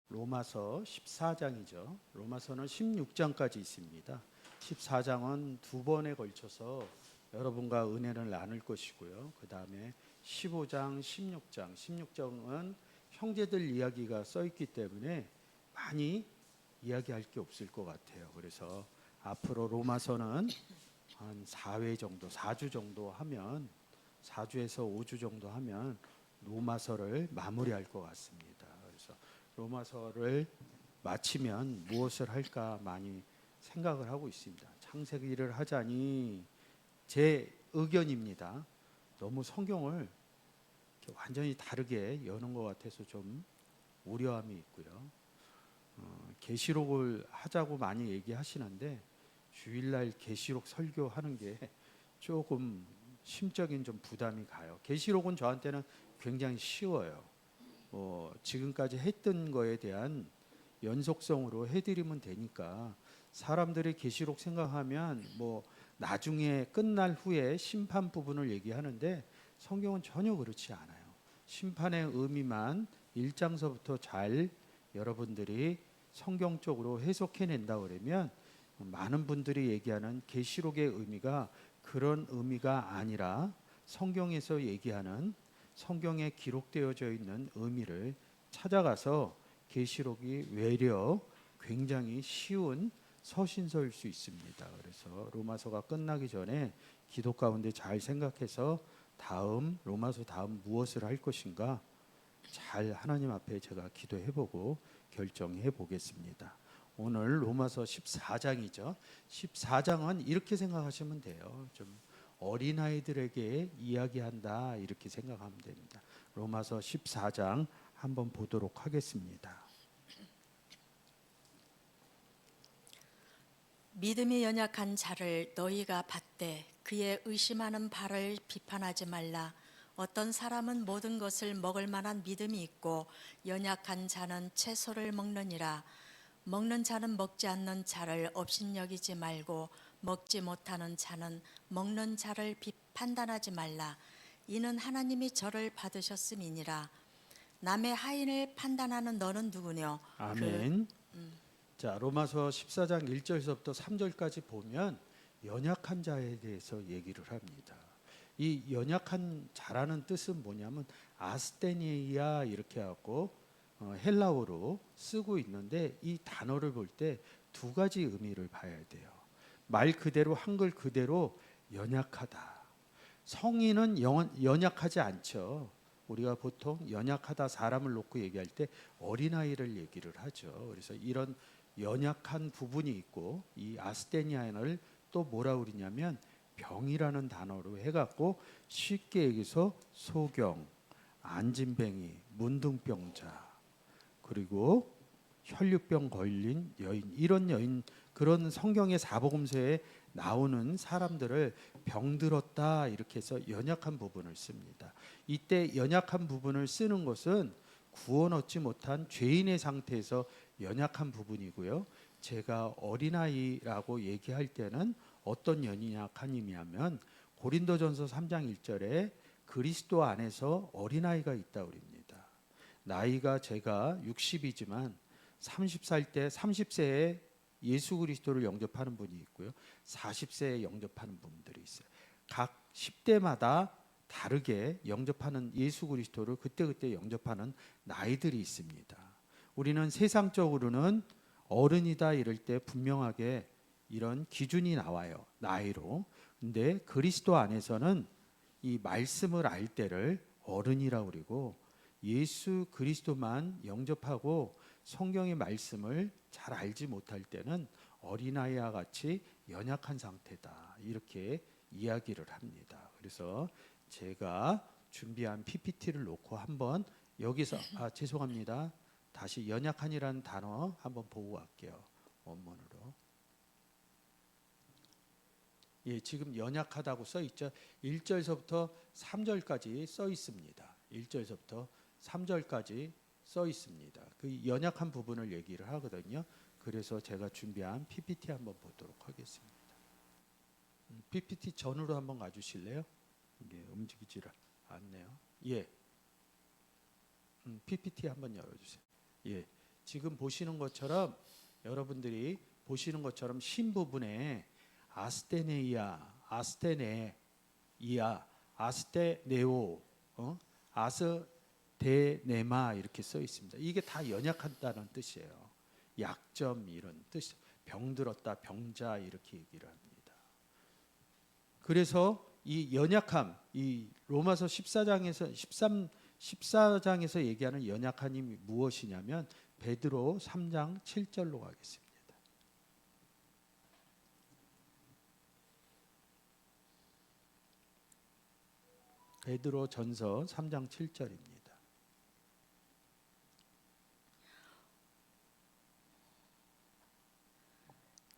로마서 14장이죠. 로마서는 16장까지 있습니다. 14장은 두 번에 걸쳐서 여러분과 은혜를 나눌 것이고요. 그 다음에 15장, 16장, 16장은 형제들 이야기가 써 있기 때문에 많이 이야기할 게 없을 것 같아요. 그래서 앞으로 로마서는 한 4회 정도, 4주 정도 하면 4주에서 5주 정도 하면 로마서를 마무리할 것 같습니다. 그래서 로마서를 마치면 무엇을 할까 많이 생각을 하고 있습니다. 창세기를 하자니 제 의견입니다. 너무 성경을 완전히 다르게 여는 것 같아서 좀 우려함이 있고요. 계시록을 하자고 많이 얘기하시는데 주일날 계시록 설교하는 게 조금 심적인 좀 부담이 가요. 계시록은 저한테는 굉장히 쉬워요. 지금까지 했던 거에 대한 연속성으로 해드리면 되니까 사람들이 계시록 생각하면 나중에 끝날 후에 심판 부분을 얘기하는데 성경은 전혀 그렇지 않아요. 심판의 의미만 1장서부터 잘 여러분들이 성경적으로 해석해낸다 그러면 많은 분들이 얘기하는 계시록의 의미가 그런 의미가 아니라 성경에서 얘기하는 성경에 기록되어져 있는 의미를 찾아가서 계시록이 외려 굉장히 쉬운 서신서일 수 있습니다. 그래서 로마서가 끝나기 전에 기도 가운데 잘 생각해서 다음 로마서 다음 무엇을 할 것인가 잘 하나님 앞에 제가 기도해보고 결정해 보겠습니다. 오늘 로마서 14장이죠. 14장은 이렇게 생각하시면 돼요. 좀 어린아이들에게 이야기한다 이렇게 생각하면 됩니다. 로마서 14장 한번 보도록 하겠습니다. 믿음이 연약한 자를 너희가 받되 그의 의심하는 바를 비판하지 말라. 어떤 사람은 모든 것을 먹을 만한 믿음이 있고 연약한 자는 채소를 먹느니라. 먹는 자는 먹지 않는 자를 업신여기지 말고 먹지 못하는 자는 먹는 자를 판단하지 말라. 이는 하나님이 저를 받으셨음이니라. 남의 하인을 판단하는 너는 누구뇨? 아멘. 자, 로마서 14장 1절서부터 3절까지 보면 연약한 자에 대해서 얘기를 합니다. 이 연약한 자라는 뜻은 뭐냐면 아스테니아 이렇게 하고 헬라어로 쓰고 있는데 이 단어를 볼 때 두 가지 의미를 봐야 돼요. 말 그대로 한글 그대로 연약하다. 성인은 연약하지 않죠. 우리가 보통 연약하다 사람을 놓고 얘기할 때 어린아이를 얘기를 하죠. 그래서 이런 연약한 부분이 있고 이 아스테니아를 또 뭐라 그러냐면 병이라는 단어로 해갖고 쉽게 얘기해서 소경, 안진뱅이, 문둥병자 그리고 혈류병 걸린 여인 이런 여인 그런 성경의 사복음서에 나오는 사람들을 병들었다 이렇게 해서 연약한 부분을 씁니다. 이때 연약한 부분을 쓰는 것은 구원 얻지 못한 죄인의 상태에서 연약한 부분이고요. 제가 어린아이라고 얘기할 때는 어떤 연약한 의미냐면 고린도전서 3장 1절에 그리스도 안에서 어린아이가 있다고 합니다. 나이가 제가 60이지만 30살 때 30세에 예수 그리스도를 영접하는 분이 있고요. 40세에 영접하는 분들이 있어요. 각 10대마다 다르게 영접하는 예수 그리스도를 그때그때 영접하는 나이들이 있습니다. 우리는 세상적으로는 어른이다 이럴 때 분명하게 이런 기준이 나와요. 나이로. 근데 그리스도 안에서는 이 말씀을 알 때를 어른이라고 그러고 예수 그리스도만 영접하고 성경의 말씀을 잘 알지 못할 때는 어린아이와 같이 연약한 상태다 이렇게 이야기를 합니다. 그래서 제가 준비한 PPT를 놓고 한번 여기서 죄송합니다. 다시 연약한이라는 단어 한번 보고 갈게요. 원문으로. 예, 지금 연약하다고 써 있죠. 1절서부터 3절까지 써 있습니다. 1절서부터 3절까지 써 있습니다. 그 연약한 부분을 얘기를 하거든요. 그래서 제가 준비한 PPT 한번 보도록 하겠습니다. PPT 전으로 한번 가주실래요? 이게 움직이질 않네요. 예, PPT 한번 열어주세요. 예, 지금 보시는 것처럼 여러분들이 보시는 것처럼 신 부분에 아스테네이아, 아스테네오, 아스데네마 이렇게 써 있습니다. 이게 다 연약하다는 뜻이에요. 약점 이런 뜻, 병들었다, 병자 이렇게 얘기를 합니다. 그래서 이 연약함, 이 로마서 14장에서 얘기하는 연약함이 무엇이냐면 베드로 3장 7절로 가겠습니다. 베드로 전서 3장 7절입니다.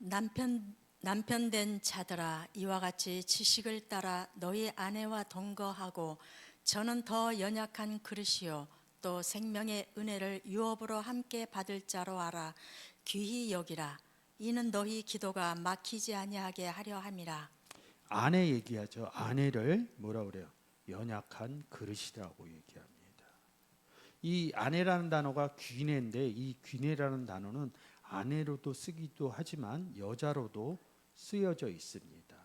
남편 된 자들아, 이와 같이 지식을 따라 너희 아내와 동거하고, 저는 더 연약한 그릇이요 또 생명의 은혜를 유업으로 함께 받을 자로 알아 귀히 여기라. 이는 너희 기도가 막히지 아니하게 하려 함이라. 아내 얘기하죠. 아내를 뭐라 그래요? 연약한 그릇이라고 얘기합니다. 이 아내라는 단어가 귀내인데, 이 귀내라는 단어는 아내로도 쓰기도 하지만 여자로도 쓰여져 있습니다.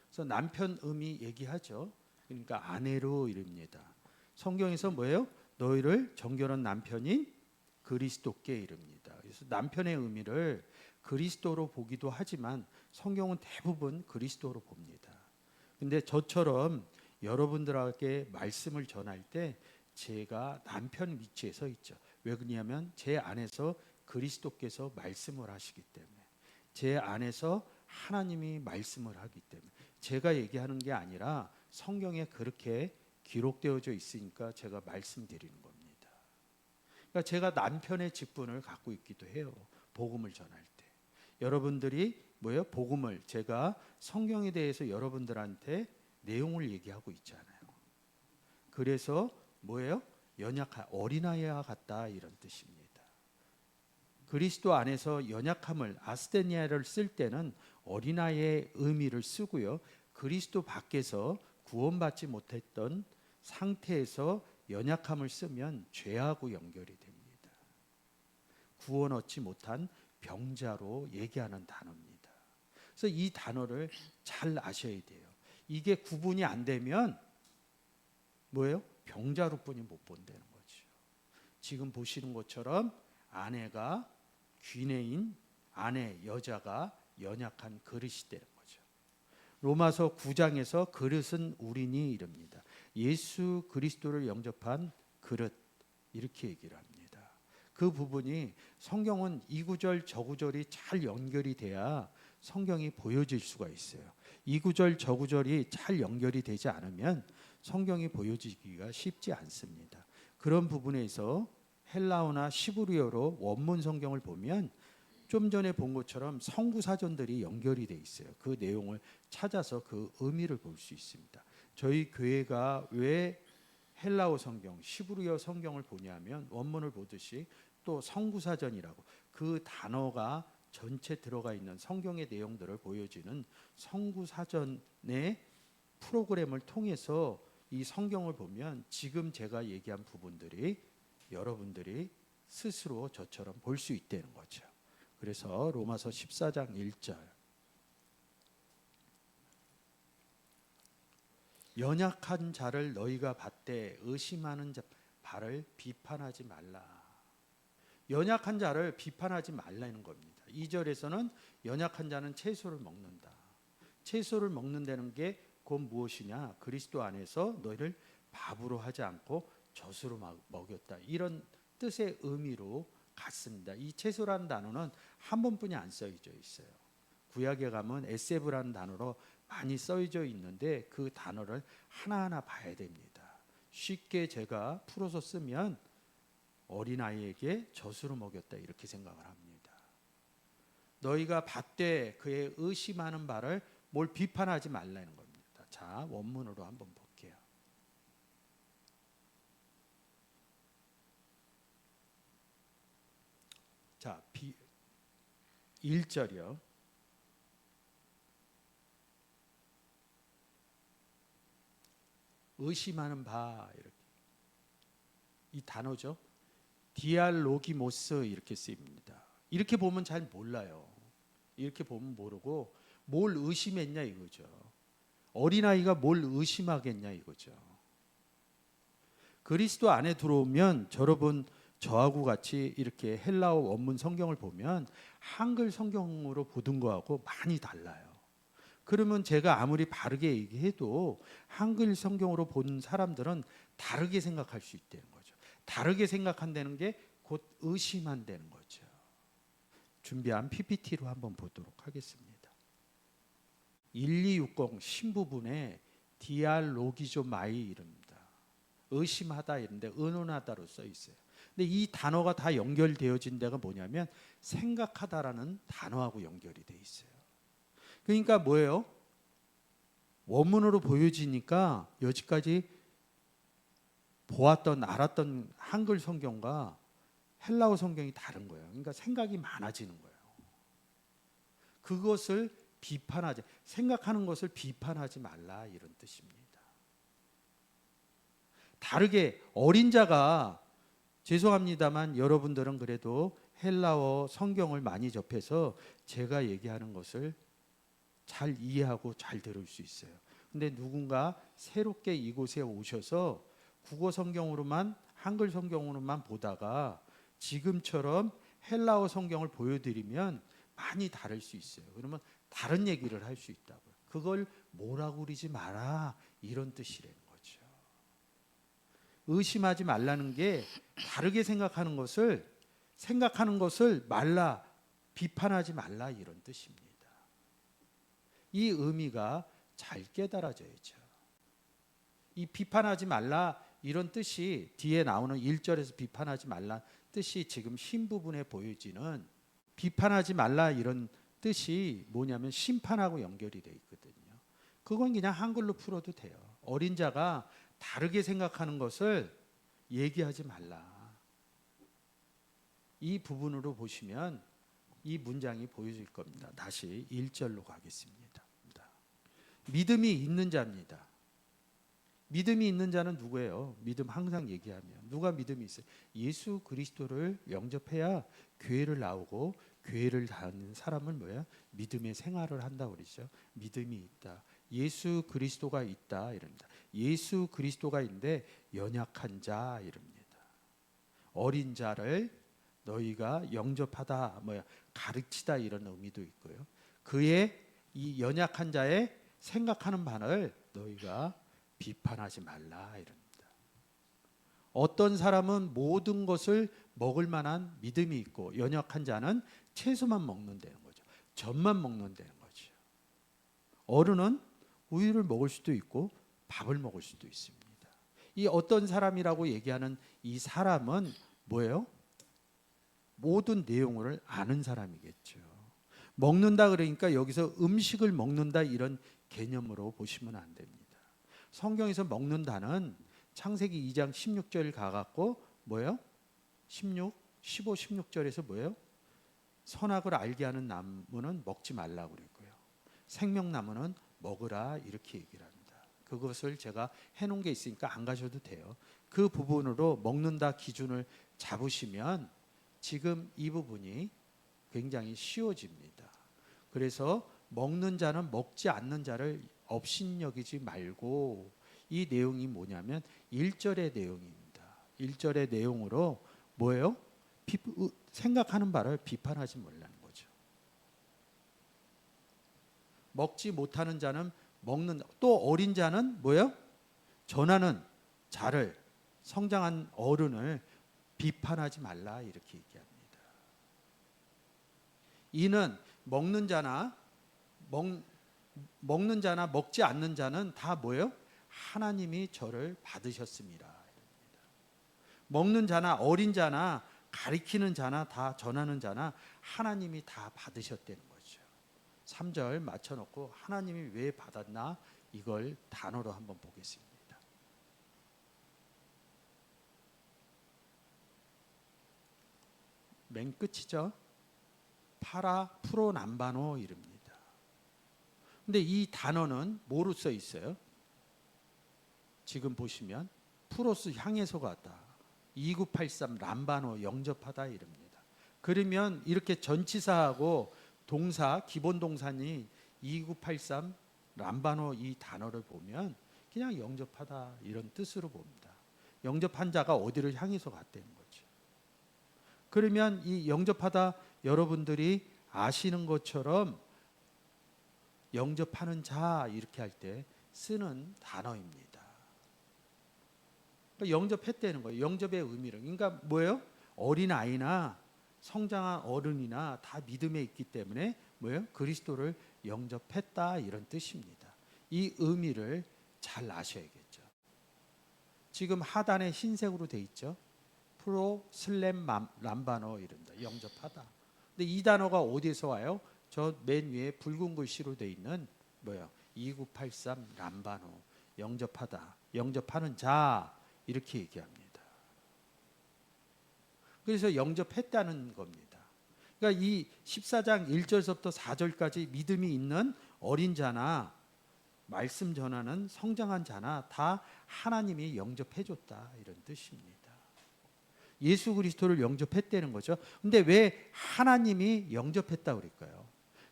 그래서 남편 의미 얘기하죠. 그러니까 아내로 이릅니다. 성경에서 뭐예요? 너희를 정결한 남편인 그리스도께 이릅니다. 그래서 남편의 의미를 그리스도로 보기도 하지만 성경은 대부분 그리스도로 봅니다. 근데 저처럼 여러분들에게 말씀을 전할 때 제가 남편 위치에 서 있죠. 왜 그러냐면 제 안에서 그리스도께서 말씀을 하시기 때문에, 제 안에서 하나님이 말씀을 하기 때문에, 제가 얘기하는 게 아니라 성경에 그렇게 기록되어져 있으니까 제가 말씀드리는 겁니다. 그러니까 제가 남편의 직분을 갖고 있기도 해요. 복음을 전할 때 여러분들이 뭐예요? 복음을, 제가 성경에 대해서 여러분들한테 내용을 얘기하고 있잖아요. 그래서 뭐예요? 연약한 어린아이와 같다 이런 뜻입니다. 그리스도 안에서 연약함을, 아스테니아를 쓸 때는 어린아이의 의미를 쓰고요. 그리스도 밖에서 구원받지 못했던 상태에서 연약함을 쓰면 죄하고 연결이 됩니다. 구원 얻지 못한 병자로 얘기하는 단어입니다. 그래서 이 단어를 잘 아셔야 돼요. 이게 구분이 안 되면 뭐예요? 병자로뿐이 못 본다는 거죠. 지금 보시는 것처럼 아내가 귀내인 아내, 여자가 연약한 그릇이 되는 거죠. 로마서 9장에서 그릇은 우리니 이릅니다. 예수 그리스도를 영접한 그릇 이렇게 얘기를 합니다. 그 부분이 성경은 이 구절 저 구절이 잘 연결이 돼야 성경이 보여질 수가 있어요. 이 구절 저 구절이 잘 연결이 되지 않으면 성경이 보여지기가 쉽지 않습니다. 그런 부분에서 헬라어나 시브리어로 원문 성경을 보면 좀 전에 본 것처럼 성구 사전들이 연결이 돼 있어요. 그 내용을 찾아서 그 의미를 볼 수 있습니다. 저희 교회가 왜 헬라어 성경, 시브리어 성경을 보냐면 원문을 보듯이 또 성구 사전이라고 그 단어가 전체 들어가 있는 성경의 내용들을 보여주는 성구 사전의 프로그램을 통해서 이 성경을 보면 지금 제가 얘기한 부분들이 여러분들이 스스로 저처럼 볼 수 있다는 거죠. 그래서 로마서 14장 1절 연약한 자를 너희가 받되 의심하는 바를 비판하지 말라. 연약한 자를 비판하지 말라는 겁니다. 2절에서는 연약한 자는 채소를 먹는다. 채소를 먹는다는 게 곧 무엇이냐? 그리스도 안에서 너희를 밥으로 하지 않고 젖으로 먹였다. 이런 뜻의 의미로 같습니다. 이 채소라는 단어는 한 번뿐이 안 써져 있어요. 구약에 가면 에세브라는 단어로 많이 써져 있는데 그 단어를 하나하나 봐야 됩니다. 쉽게 제가 풀어서 쓰면 어린아이에게 젖으로 먹였다 이렇게 생각을 합니다. 너희가 받되 그의 의심하는 바를 뭘 비판하지 말라는 겁니다. 자, 원문으로 한번 볼게요. 자, 1절이요. 의심하는 바 이렇게 이 단어죠. 디알로기모스 이렇게 쓰입니다. 이렇게 보면 잘 몰라요. 이렇게 보면 모르고 뭘 의심했냐 이거죠. 어린아이가 뭘 의심하겠냐 이거죠. 그리스도 안에 들어오면 여러분 저하고 같이 이렇게 헬라어 원문 성경을 보면 한글 성경으로 보던 거하고 많이 달라요. 그러면 제가 아무리 바르게 얘기해도 한글 성경으로 본 사람들은 다르게 생각할 수 있다는 거죠. 다르게 생각한다는 게 곧 의심한다는 거죠. 준비한 PPT로 한번 보도록 하겠습니다. 1260 신부분에 디알로기조마이 이릅니다. 의심하다 이런데 의논하다로 써 있어요. 근데 이 단어가 다 연결되어진 데가 뭐냐면 생각하다라는 단어하고 연결이 돼 있어요. 그러니까 뭐예요? 원문으로 보여지니까 여지까지 보았던 알았던 한글 성경과 헬라어 성경이 다른 거예요. 그러니까 생각이 많아지는 거예요. 그것을 비판하지, 생각하는 것을 비판하지 말라 이런 뜻입니다. 다르게 어린 자가, 죄송합니다만 여러분들은 그래도 헬라어 성경을 많이 접해서 제가 얘기하는 것을 잘 이해하고 잘 들을 수 있어요. 근데 누군가 새롭게 이곳에 오셔서 국어 성경으로만, 한글 성경으로만 보다가 지금처럼 헬라어 성경을 보여드리면 많이 다를 수 있어요. 그러면 다른 얘기를 할 수 있다고요. 그걸 뭐라고 그러지 마라 이런 뜻이라는 거죠. 의심하지 말라는 게 다르게 생각하는 것을 말라, 비판하지 말라 이런 뜻입니다. 이 의미가 잘 깨달아져야죠. 이 비판하지 말라 이런 뜻이 뒤에 나오는 1절에서 비판하지 말라 뜻이 지금 흰 부분에 보여지는 비판하지 말라 이런 뜻이 뭐냐면 심판하고 연결이 돼 있거든요. 그건 그냥 한글로 풀어도 돼요. 어린 자가 다르게 생각하는 것을 얘기하지 말라. 이 부분으로 보시면 이 문장이 보여질 겁니다. 다시 1절로 가겠습니다. 믿음이 있는 자입니다. 믿음이 있는 자는 누구예요? 믿음 항상 얘기하면 누가 믿음이 있어요? 예수 그리스도를 영접해야 교회를 나오고 교회를 다니는 사람은 뭐야? 믿음의 생활을 한다고 그러죠. 믿음이 있다. 예수 그리스도가 있다 이럽니다. 예수 그리스도가 있는데 연약한 자 이럽니다. 어린 자를 너희가 영접하다 가르치다 이런 의미도 있고요. 그의 이 연약한 자의 생각하는 바를 너희가 비판하지 말라 이럽니다. 어떤 사람은 모든 것을 먹을 만한 믿음이 있고 연약한 자는 채소만 먹는다는 거죠. 젖만 먹는다는 거죠. 어른은 우유를 먹을 수도 있고 밥을 먹을 수도 있습니다. 이 어떤 사람이라고 얘기하는 이 사람은 뭐예요? 모든 내용을 아는 사람이겠죠. 먹는다 그러니까 여기서 음식을 먹는다 이런 개념으로 보시면 안 됩니다. 성경에서 먹는다는 창세기 2장 16절 가갖고 뭐예요? 15, 16절에서 뭐예요? 선악을 알게 하는 나무는 먹지 말라고 그랬고요. 생명나무는 먹으라 이렇게 얘기를 합니다. 그것을 제가 해놓은 게 있으니까 안 가셔도 돼요. 그 부분으로 먹는다 기준을 잡으시면 지금 이 부분이 굉장히 쉬워집니다. 그래서 먹는 자는 먹지 않는 자를 업신여기지 말고 이 내용이 뭐냐면 1절의 내용입니다. 1절의 내용으로 뭐예요? 생각하는 바를 비판하지 말라는 거죠. 먹지 못하는 자는 먹는, 또 어린 자는 뭐예요? 전하는 자를, 성장한 어른을 비판하지 말라 이렇게 얘기합니다. 이는 먹는 자나 먹지 않는 자는 다 뭐예요? 하나님이 저를 받으셨습니다. 먹는 자나 어린 자나 가리키는 자나 다 전하는 자나 하나님이 다 받으셨다는 거죠. 3절 맞춰놓고 하나님이 왜 받았나 이걸 단어로 한번 보겠습니다. 맨 끝이죠. 파라 프로 남바노 이릅니다. 근데 이 단어는 뭐로 써 있어요? 지금 보시면 프로스 향해서 같다. 2983 람바노 영접하다 이럽니다. 그러면 이렇게 전치사하고 동사 기본 동사니 2983 람바노 이 단어를 보면 그냥 영접하다 이런 뜻으로 봅니다. 영접한 자가 어디를 향해서 갔다는 거죠. 그러면 이 영접하다 여러분들이 아시는 것처럼 영접하는 자 이렇게 할 때 쓰는 단어입니다. 그러니까 영접했다는 거예요. 영접의 의미를. 그러니까 뭐예요? 어린아이나 성장한 어른이나 다 믿음에 있기 때문에 뭐예요? 그리스도를 영접했다 이런 뜻입니다. 이 의미를 잘 아셔야겠죠. 지금 하단에 흰색으로 돼 있죠. 프로 슬램 람바노 이런다. 영접하다. 근데 이 단어가 어디서 와요? 저 맨 위에 붉은 글씨로 돼 있는 뭐예요? 2983 람바노 영접하다. 영접하는 자 이렇게 얘기합니다. 그래서 영접했다는 겁니다. 그러니까 이 14장 1절부터 4절까지 믿음이 있는 어린 자나 말씀 전하는 성장한 자나 다 하나님이 영접해 줬다 이런 뜻입니다. 예수 그리스도를 영접했다는 거죠. 근데 왜 하나님이 영접했다 그럴까요?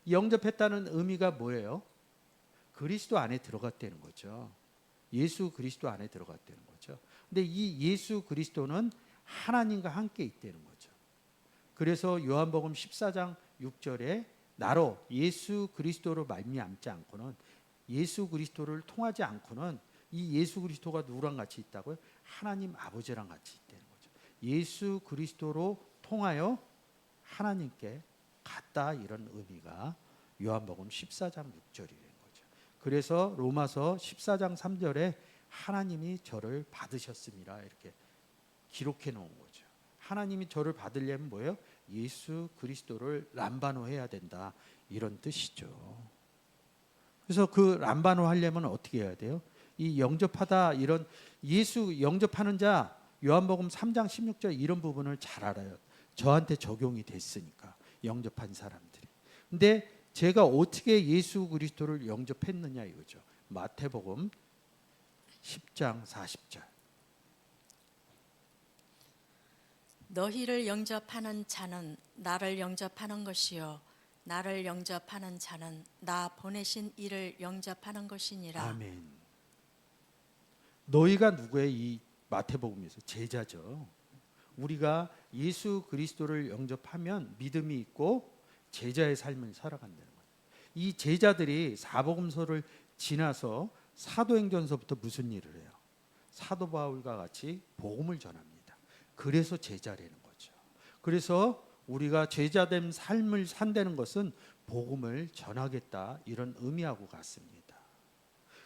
영접했다는 의미가 뭐예요? 그리스도 안에 들어갔다는 거죠. 예수 그리스도 안에 들어갔다는 거죠. 근데 이 예수 그리스도는 하나님과 함께 있다는 거죠. 그래서 요한복음 14장 6절에 나로 예수 그리스도로 말미암지 않고는 예수 그리스도를 통하지 않고는 이 예수 그리스도가 누구랑 같이 있다고요? 하나님 아버지랑 같이 있다는 거죠. 예수 그리스도로 통하여 하나님께 갔다 이런 의미가 요한복음 14장 6절이라는 거죠. 그래서 로마서 14장 3절에 하나님이 저를 받으셨습니다 이렇게 기록해 놓은 거죠. 하나님이 저를 받으려면 뭐예요? 예수 그리스도를 람바노 해야 된다 이런 뜻이죠. 그래서 그 람바노 하려면 어떻게 해야 돼요? 이 영접하다 이런 예수 영접하는 자 요한복음 3장 16절 이런 부분을 잘 알아요. 저한테 적용이 됐으니까 영접한 사람들이. 근데 제가 어떻게 예수 그리스도를 영접했느냐 이거죠. 마태복음 10장 40절. 너희를 영접하는 자는 나를 영접하는 것이요 나를 영접하는 자는 나 보내신 이를 영접하는 것이니라. 아멘. 너희가 누구의 이 마태복음에서 제자죠. 우리가 예수 그리스도를 영접하면 믿음이 있고 제자의 삶을 살아간다는 거예요. 이 제자들이 사복음서를 지나서 사도행전서부터 무슨 일을 해요? 사도 바울과 같이 복음을 전합니다. 그래서 제자라는 거죠. 그래서 우리가 제자된 삶을 산다는 것은 복음을 전하겠다 이런 의미하고 같습니다.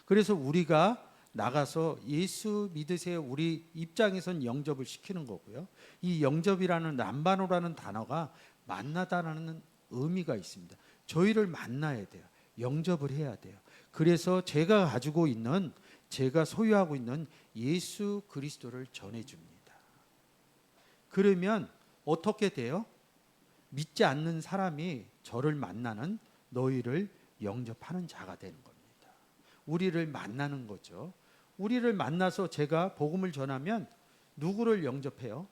그래서 우리가 나가서 예수 믿으세요 우리 입장에선 영접을 시키는 거고요. 이 영접이라는 람바노라는 단어가 만나다라는 의미가 있습니다. 저희를 만나야 돼요. 영접을 해야 돼요. 그래서 제가 가지고 있는 제가 소유하고 있는 예수 그리스도를 전해줍니다. 그러면 어떻게 돼요? 믿지 않는 사람이 저를 만나는 너희를 영접하는 자가 되는 겁니다. 우리를 만나는 거죠. 우리를 만나서 제가 복음을 전하면 누구를 영접해요?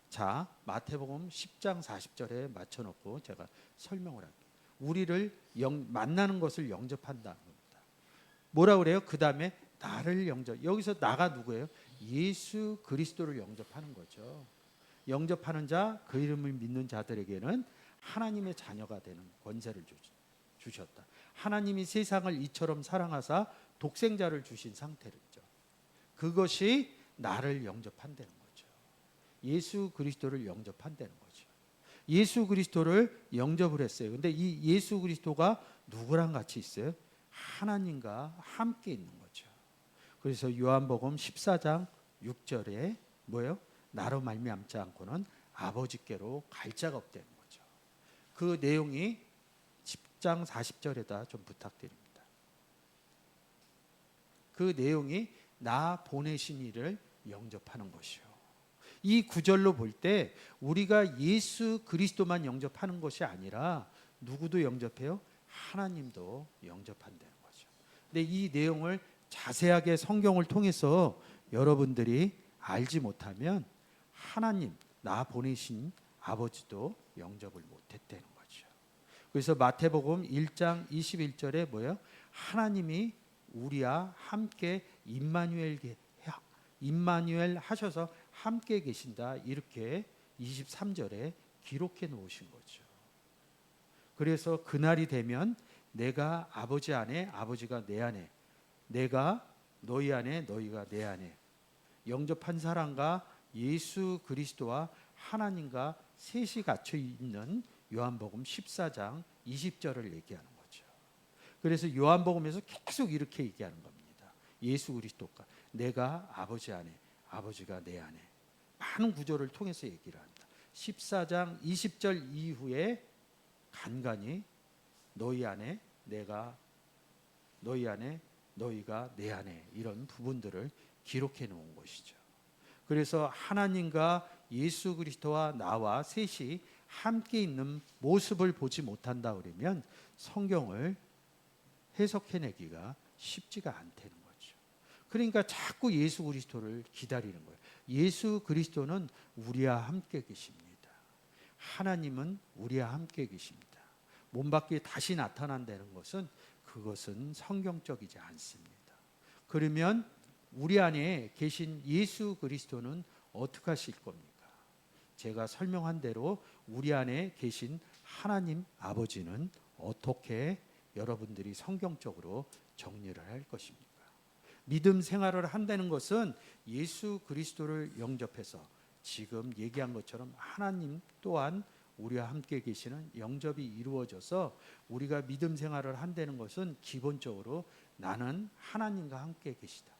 자, 마태복음 10장 40절에 맞춰놓고 제가 설명을 할게요. 우리를 만나는 것을 영접한다는 겁니다. 뭐라 그래요? 그 다음에 나를 영접. 여기서 나가 누구예요? 예수 그리스도를 영접하는 거죠. 영접하는 자, 그 이름을 믿는 자들에게는 하나님의 자녀가 되는 권세를 주셨다. 하나님이 세상을 이처럼 사랑하사 독생자를 주신 상태였죠. 그것이 나를 영접한다는 거죠. 예수 그리스도를 영접한다는 거죠. 예수 그리스도를 영접을 했어요. 근데 이 예수 그리스도가 누구랑 같이 있어요? 하나님과 함께 있는 거죠. 그래서 요한복음 14장 6절에 뭐예요? 나로 말미암지 않고는 아버지께로 갈 자가 없다는 거죠. 그 내용이 10장 40절에다 좀 부탁드립니다. 그 내용이 나 보내신 이를 영접하는 것이요. 이 구절로 볼 때 우리가 예수 그리스도만 영접하는 것이 아니라 누구도 영접해요? 하나님도 영접한다는 거죠. 근데 이 내용을 자세하게 성경을 통해서 여러분들이 알지 못하면 하나님, 나 보내신 아버지도 영접을 못했다는 거죠. 그래서 마태복음 1장 21절에 뭐예요? 하나님이 우리와 함께 임마누엘 하셔서 함께 계신다, 이렇게 23절에 기록해 놓으신 거죠. 그래서 그날이 되면 내가 아버지 안에, 아버지가 내 안에, 내가 너희 안에, 너희가 내 안에, 영접한 사람과 예수 그리스도와 하나님과 셋이 갇혀 있는 요한복음 14장 20절을 얘기하는 거죠. 그래서 요한복음에서 계속 이렇게 얘기하는 겁니다. 예수 그리스도가 내가 아버지 안에, 아버지가 내 안에, 많은 구절을 통해서 얘기를 합니다. 14장 20절 이후에 간간히 너희 안에 내가, 너희 안에 너희가 내 안에, 이런 부분들을 기록해 놓은 것이죠. 그래서 하나님과 예수 그리스도와 나와 셋이 함께 있는 모습을 보지 못한다 그러면 성경을 해석해내기가 쉽지가 않다는 거죠. 그러니까 자꾸 예수 그리스도를 기다리는 거예요. 예수 그리스도는 우리와 함께 계십니다. 하나님은 우리와 함께 계십니다. 몸 밖에 다시 나타난다는 것은, 그것은 성경적이지 않습니다. 그러면 우리 안에 계신 예수 그리스도는 어떻게 하실 겁니까? 제가 설명한 대로 우리 안에 계신 하나님 아버지는 어떻게 여러분들이 성경적으로 정리를 할 것입니까? 믿음 생활을 한다는 것은 예수 그리스도를 영접해서 지금 얘기한 것처럼 하나님 또한 우리와 함께 계시는 영접이 이루어져서 우리가 믿음 생활을 한다는 것은 기본적으로 나는 하나님과 함께 계시다,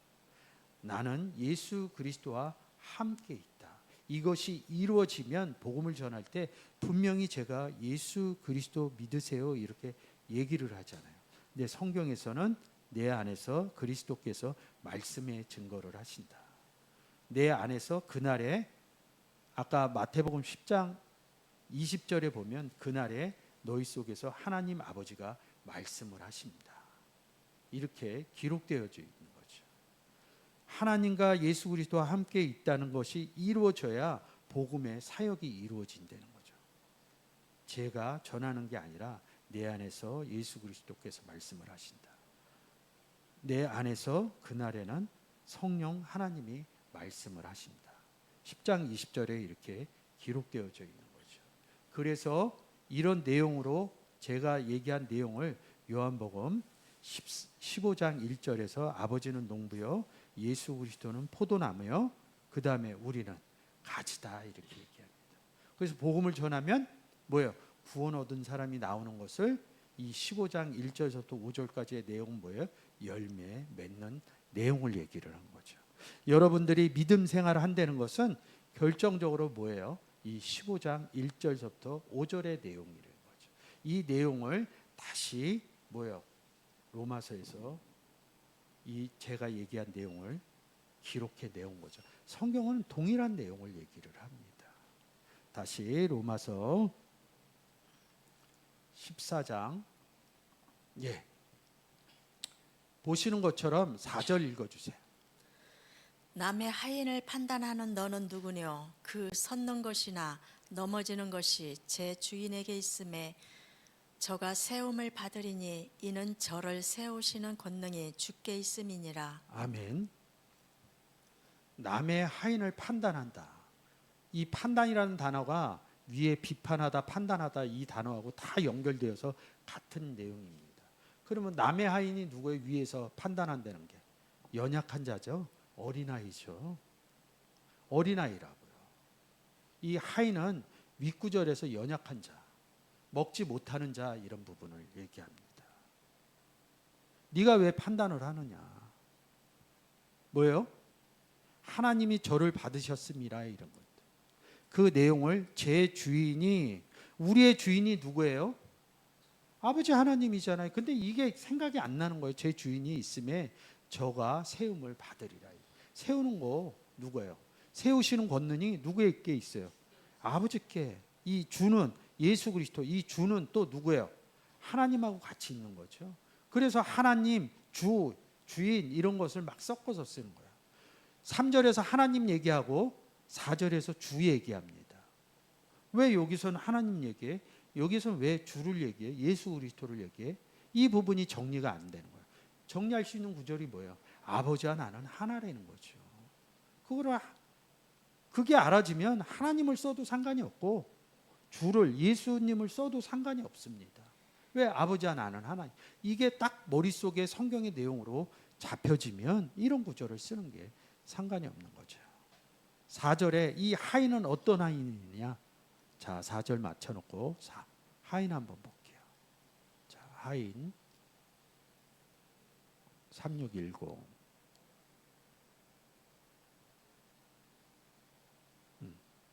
나는 예수 그리스도와 함께 있다, 이것이 이루어지면 복음을 전할 때 분명히 제가 예수 그리스도 믿으세요 이렇게 얘기를 하잖아요. 근데 성경에서는 내 안에서 그리스도께서 말씀의 증거를 하신다, 내 안에서 그날에, 아까 마태복음 10장 20절에 보면 그날에 너희 속에서 하나님 아버지가 말씀을 하십니다, 이렇게 기록되어져 있는 거죠. 하나님과 예수 그리스도와 함께 있다는 것이 이루어져야 복음의 사역이 이루어진다는 거죠. 제가 전하는 게 아니라 내 안에서 예수 그리스도께서 말씀을 하신다, 내 안에서 그날에는 성령 하나님이 말씀을 하신다, 10장 20절에 이렇게 기록되어져 있는 거죠. 그래서 이런 내용으로 제가 얘기한 내용을 요한복음 15장 1절에서 아버지는 농부요 예수 그리스도는 포도나무요 그 다음에 우리는 가지다, 이렇게 얘기합니다. 그래서 복음을 전하면 뭐예요? 구원 얻은 사람이 나오는 것을 이 15장 1절에서부터 5절까지의 내용은 뭐예요? 열매 맺는 내용을 얘기를 한 거죠. 여러분들이 믿음 생활을 한다는 것은 결정적으로 뭐예요? 이 15장 1절부터 5절의 내용이라는 거죠. 이 내용을 다시 뭐예요? 로마서에서 이 제가 얘기한 내용을 기록해 내온 거죠. 성경은 동일한 내용을 얘기를 합니다. 다시 로마서 14장, 보시는 것처럼 4절 읽어주세요. 남의 하인을 판단하는 너는 누구뇨? 그 섰는 것이나 넘어지는 것이 제 주인에게 있음에 저가 세움을 받으리니 이는 저를 세우시는 권능이 주께 있음이니라. 아멘. 남의 하인을 판단한다. 이 판단이라는 단어가 위에 비판하다, 판단하다 이 단어하고 다 연결되어서 같은 내용입니다. 그러면 남의 하인이 누구의 위에서 판단한다는 게 연약한 자죠. 어린아이죠. 어린아이라고요. 이 하인은 윗구절에서 연약한 자, 먹지 못하는 자, 이런 부분을 얘기합니다. 네가 왜 판단을 하느냐? 뭐예요? 하나님이 저를 받으셨음이라, 이런 것들. 그 내용을 제 주인이, 우리의 주인이 누구예요? 아버지 하나님이잖아요. 근데 이게 생각이 안 나는 거예요. 제 주인이 있음에 저가 세움을 받으리라. 세우는 거 누구예요? 세우시는 권능이 누구에게 있어요? 아버지께. 이 주는 예수 그리스도, 이 주는 또 누구예요? 하나님하고 같이 있는 거죠. 그래서 하나님, 주인 이런 것을 막 섞어서 쓰는 거예요. 3절에서 하나님 얘기하고 4절에서 주 얘기합니다. 왜 여기서는 하나님 얘기해? 여기서는 왜 주를 얘기해? 예수 그리스도를 얘기해? 이 부분이 정리가 안 되는 거예요. 정리할 수 있는 구절이 뭐예요? 아버지와 나는 하나라는 거죠. 그게 알아지면 하나님을 써도 상관이 없고 주를 예수님을 써도 상관이 없습니다. 왜? 아버지와 나는 하나님. 이게 딱 머릿속에 성경의 내용으로 잡혀지면 이런 구절을 쓰는 게 상관이 없는 거죠. 4절에 이 하인은 어떤 하인이냐? 자, 4절 맞춰놓고 하인 한번 볼게요. 자, 하인 3610.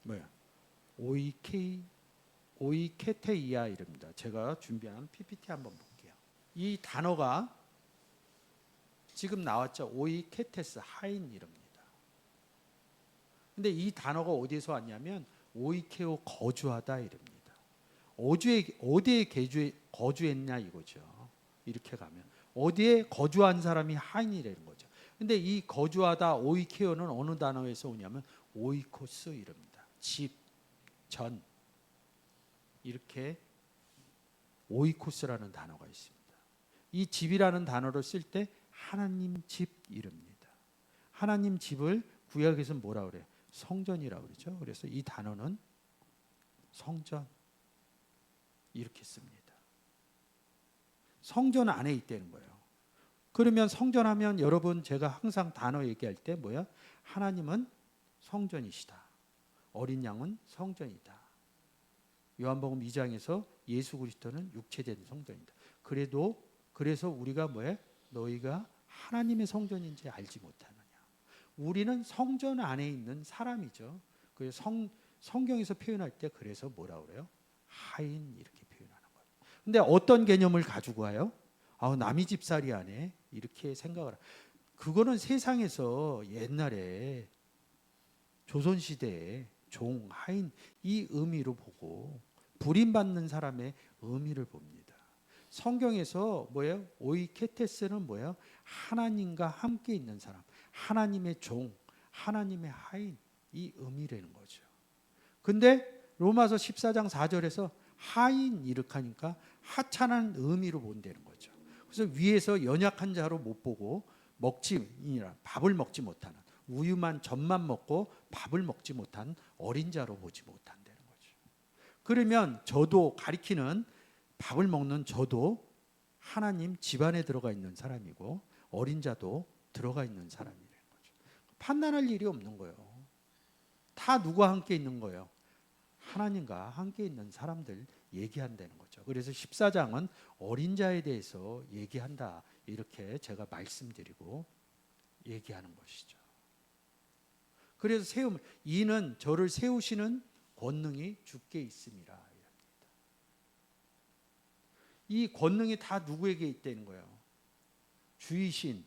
뭐야? 오이케테이아 이랍니다. 제가 준비한 PPT 한번 볼게요. 이 단어가 지금 나왔죠. 오이케테스 하인 이랍니다. 근데 이 단어가 어디서 왔냐면 오이케오 거주하다 이랍니다. 어디에 거주했냐 이거죠. 이렇게 가면 어디에 거주한 사람이 하인이라는 거죠. 근데 이 거주하다 오이케오는 어느 단어에서 오냐면 오이코스 이랍니다. 집, 전 이렇게 오이코스라는 단어가 있습니다. 이 집이라는 단어를 쓸 때 하나님 집 이릅니다. 하나님 집을 구약에서 뭐라 그래요? 성전이라고 그러죠. 그래서 이 단어는 성전 이렇게 씁니다. 성전 안에 있다는 거예요. 그러면 성전하면 여러분 제가 항상 단어 얘기할 때 뭐야? 하나님은 성전이시다. 어린 양은 성전이다. 요한복음 2장에서 예수 그리스도는 육체된 성전이다. 그래서 우리가 뭐해? 너희가 하나님의 성전인지 알지 못하느냐. 우리는 성전 안에 있는 사람이죠. 그래서 성경에서 표현할 때 그래서 뭐라 그래요? 하인 이렇게 표현하는 거예요. 근데 어떤 개념을 가지고 와요? 남의 집살이 하네 이렇게 생각을. 그거는 세상에서 옛날에 조선시대에 종, 하인 이 의미로 보고 불임받는 사람의 의미를 봅니다. 성경에서 뭐예요? 오이케테스는 뭐예요? 하나님과 함께 있는 사람, 하나님의 종, 하나님의 하인 이 의미라는 거죠. 근데 로마서 14장 4절에서 하인 이렇게 하니까 하찮은 의미로 본다는 거죠. 그래서 위에서 연약한 자로 못 보고 밥을 먹지 못하는 우유만 젖만 먹고 밥을 먹지 못한 어린 자로 보지 못한다는 거죠. 그러면 저도 가리키는 밥을 먹는 저도 하나님 집안에 들어가 있는 사람이고 어린 자도 들어가 있는 사람이라는 거죠. 판단할 일이 없는 거예요. 다 누구와 함께 있는 거예요? 하나님과 함께 있는 사람들 얘기한다는 거죠. 그래서 14장은 어린 자에 대해서 얘기한다. 이렇게 제가 말씀드리고 얘기하는 것이죠. 그래서 이는 저를 세우시는 권능이 주께 있음이라. 이 권능이 다 누구에게 있다는 거예요? 주이신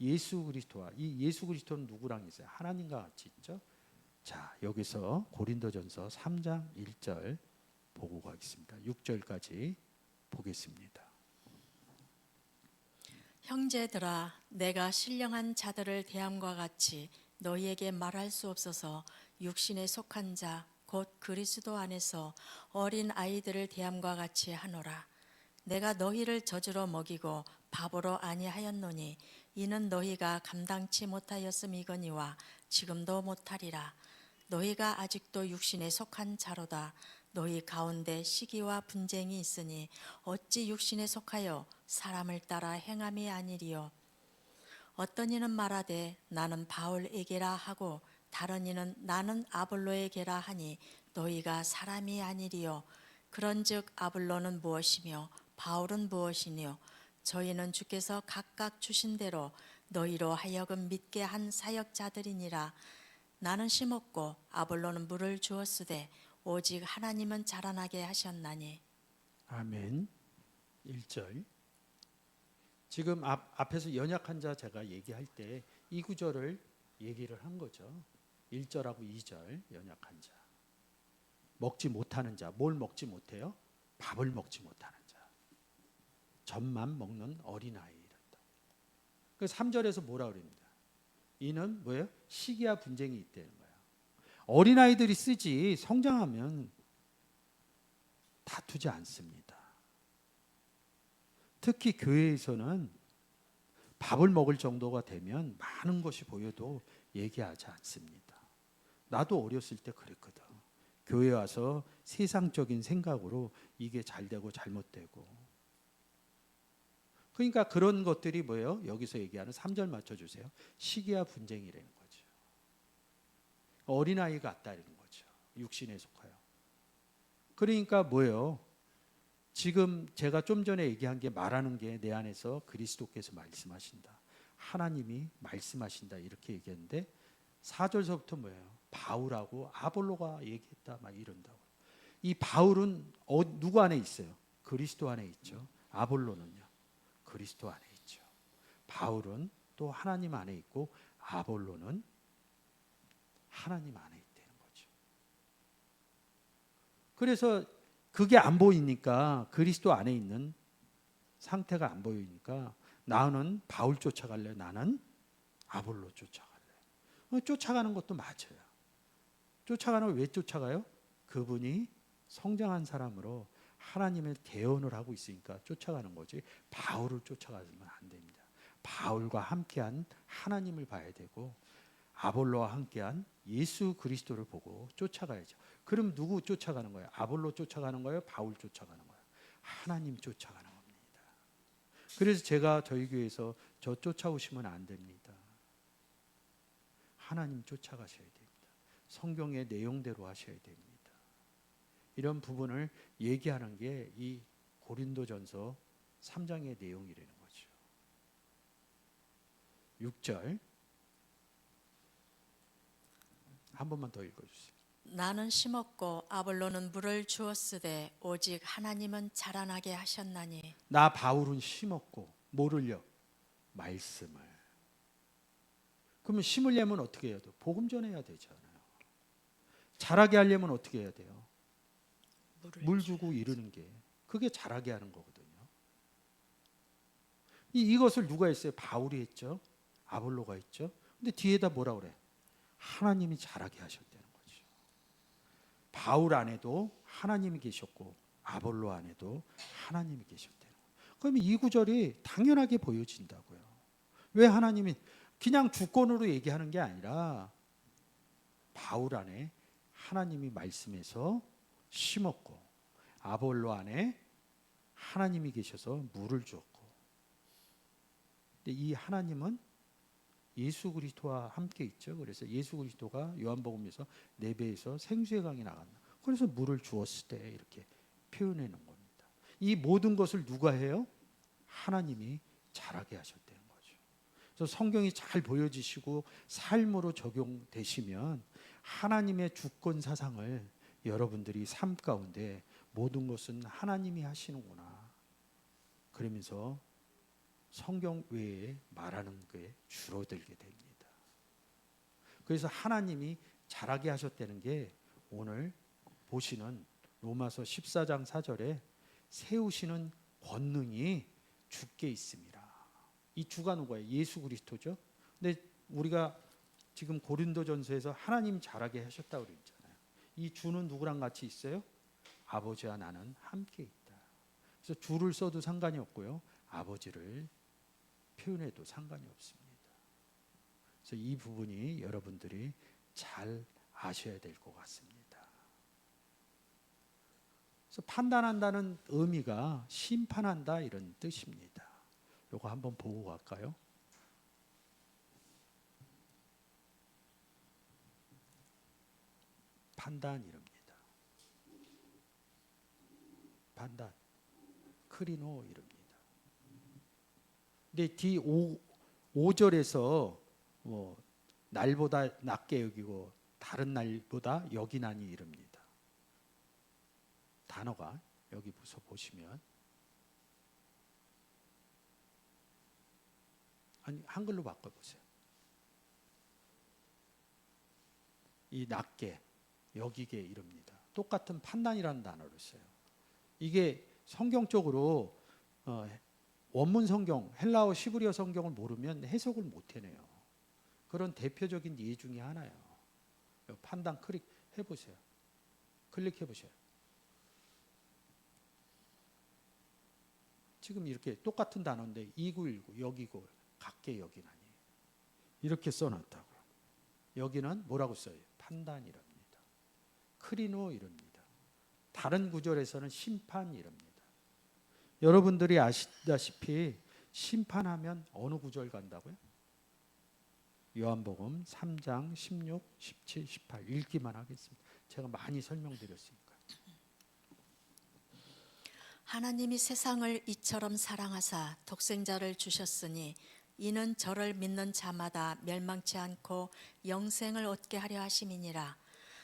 예수 그리스도와 이 예수 그리스도는 누구랑 있어요? 하나님과 같이 있죠. 자, 여기서 고린도전서 3장 1절 보고 가겠습니다. 6절까지 보겠습니다. 형제들아, 내가 신령한 자들을 대함과 같이 너희에게 말할 수 없어서 육신에 속한 자 곧 그리스도 안에서 어린 아이들을 대함과 같이 하노라. 내가 너희를 젖으로 먹이고 밥으로 아니하였노니 이는 너희가 감당치 못하였음이거니와 지금도 못하리라. 너희가 아직도 육신에 속한 자로다. 너희 가운데 시기와 분쟁이 있으니 어찌 육신에 속하여 사람을 따라 행함이 아니리요. 어떤 이는 말하되 나는 바울에게라 하고 다른 이는 나는 아볼로에게라 하니 너희가 사람이 아니리요. 그런즉 아볼로는 무엇이며 바울은 무엇이뇨? 저희는 주께서 각각 주신 대로 너희로 하여금 믿게 한 사역자들이니라. 나는 심었고 아볼로는 물을 주었으되 오직 하나님은 자라나게 하셨나니. 아멘. 1절. 지금 앞에서 연약한 자 제가 얘기할 때 이 구절을 얘기를 한 거죠. 1절하고 2절 연약한 자. 먹지 못하는 자. 뭘 먹지 못해요? 밥을 먹지 못하는 자. 젖만 먹는 어린아이란다. 그 3절에서 뭐라 그럽니다. 이는 뭐예요? 시기와 분쟁이 있다는 거예요. 어린아이들이 쓰지 성장하면 다투지 않습니다. 특히 교회에서는 밥을 먹을 정도가 되면 많은 것이 보여도 얘기하지 않습니다. 나도 어렸을 때 그랬거든. 교회 와서 세상적인 생각으로 이게 잘 되고 잘못되고. 그러니까 그런 것들이 뭐예요? 여기서 얘기하는 3절 맞춰주세요. 시기와 분쟁이라는 거죠. 어린아이 같다 이런 거죠. 육신에 속하여. 그러니까 뭐예요? 지금 제가 좀 전에 얘기한 게 말하는 게 내 안에서 그리스도께서 말씀하신다. 하나님이 말씀하신다 이렇게 얘기했는데 4절서부터 뭐예요? 바울하고 아볼로가 얘기했다 막 이런다고. 이 바울은 누구 안에 있어요? 그리스도 안에 있죠. 아볼로는요? 그리스도 안에 있죠. 바울은 또 하나님 안에 있고 아볼로는 하나님 안에 있다는 거죠. 그래서 그게 안 보이니까 그리스도 안에 있는 상태가 안 보이니까 나는 바울 쫓아갈래, 나는 아볼로 쫓아갈래. 쫓아가는 것도 맞아요. 쫓아가는 걸 왜 쫓아가요? 그분이 성장한 사람으로 하나님의 대언을 하고 있으니까 쫓아가는 거지. 바울을 쫓아가면 안 됩니다. 바울과 함께한 하나님을 봐야 되고 아볼로와 함께한 예수 그리스도를 보고 쫓아가야죠. 그럼 누구 쫓아가는 거예요? 아볼로 쫓아가는 거예요? 바울 쫓아가는 거예요? 하나님 쫓아가는 겁니다. 그래서 제가 저희 교회에서 저 쫓아오시면 안 됩니다. 하나님 쫓아가셔야 됩니다. 성경의 내용대로 하셔야 됩니다. 이런 부분을 얘기하는 게 이 고린도전서 3장의 내용이라는 거죠. 6절 한 번만 더 읽어주세요. 나는 심었고 아볼로는 물을 주었으되 오직 하나님은 자라나게 하셨나니. 나 바울은 심었고 뭐를요? 말씀을. 그러면 심으려면 어떻게 해야 돼요? 복음 전해야 되잖아요. 자라게 하려면 어떻게 해야 돼요? 물 주고 이르는 게 그게 자라게 하는 거거든요. 이것을 누가 했어요? 바울이 했죠. 아볼로가 했죠. 근데 뒤에다 뭐라 그래? 하나님이 자라게 하셨다는 거죠. 바울 안에도 하나님이 계셨고 아볼로 안에도 하나님이 계셨다는 거예요. 그러면 이 구절이 당연하게 보여진다고요. 왜 하나님이 그냥 주권으로 얘기하는 게 아니라 바울 안에 하나님이 말씀해서 심었고 아볼로 안에 하나님이 계셔서 물을 주었고. 근데 이 하나님은 예수 그리스도와 함께 있죠. 그래서 예수 그리스도가 요한복음에서 내 배에서 생수의 강이 나간다. 그래서 물을 주었을 때 이렇게 표현해 놓은 겁니다. 이 모든 것을 누가 해요? 하나님이 자라게 하셨다는 거죠. 그래서 성경이 잘 보여지시고 삶으로 적용되시면 하나님의 주권 사상을 여러분들이 삶 가운데 모든 것은 하나님이 하시는구나. 그러면서 성경 외에 말하는 게 줄어들게 됩니다. 그래서 하나님이 자라게 하셨다는 게 오늘 보시는 로마서 14장 4절에 세우시는 권능이 주께 있습니다. 이 주가 누구예요? 예수 그리스도죠. 근데 우리가 지금 고린도전서에서 하나님 자라게 하셨다고 그랬잖아요. 이 주는 누구랑 같이 있어요? 아버지와 나는 함께 있다. 그래서 주를 써도 상관이 없고요. 아버지를 표현해도 상관이 없습니다. 그래서 이 부분이 여러분들이 잘 아셔야 될 것 같습니다. 그래서 판단한다는 의미가 심판한다 이런 뜻입니다. 이거 한번 보고 갈까요? 판단 이럽니다. 판단, 크리노 이럽니다. 근데 뒤 5절에서 날보다 낮게 여기고 다른 날보다 여기나니 이럽니다. 단어가 여기 보시면 아니 한글로 바꿔보세요. 이 낮게 여기게 이럽니다. 똑같은 판단이라는 단어를 써요. 이게 성경적으로 원문 성경, 헬라어 시브리어 성경을 모르면 해석을 못 해내요. 그런 대표적인 예 중에 하나예요. 판단 클릭해 보세요. 클릭해 보세요. 지금 이렇게 똑같은 단어인데 2919 여기고 각계 여긴 아니에요. 이렇게 써놨다고요. 여기는 뭐라고 써요? 판단이랍니다. 크리노 이랍니다. 다른 구절에서는 심판 이랍니다. 여러분들이 아시다시피 심판하면 어느 구절 간다고요? 요한복음 3장 16, 17, 18 읽기만 하겠습니다. 제가 많이 설명드렸으니까. 하나님이 세상을 이처럼 사랑하사 독생자를 주셨으니 이는 저를 믿는 자마다 멸망치 않고 영생을 얻게 하려 하심이니라.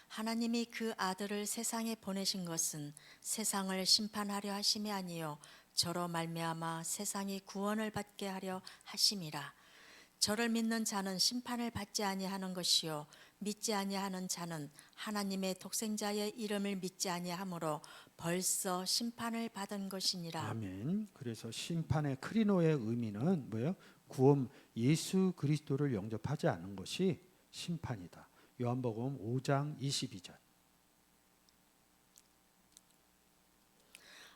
하나님이 그 아들을 세상에 보내신 것은 세상을 심판하려 하심이 아니요 저로 말미암아 세상이 구원을 받게 하려 하심이라. 저를 믿는 자는 심판을 받지 아니하는 것이요 믿지 아니하는 자는 하나님의 독생자의 이름을 믿지 아니하므로 벌써 심판을 받은 것이니라. 아멘. 그래서 심판의 크리노의 의미는 뭐예요? 구원 예수 그리스도를 영접하지 않는 것이 심판이다. 요한복음 5장 22절.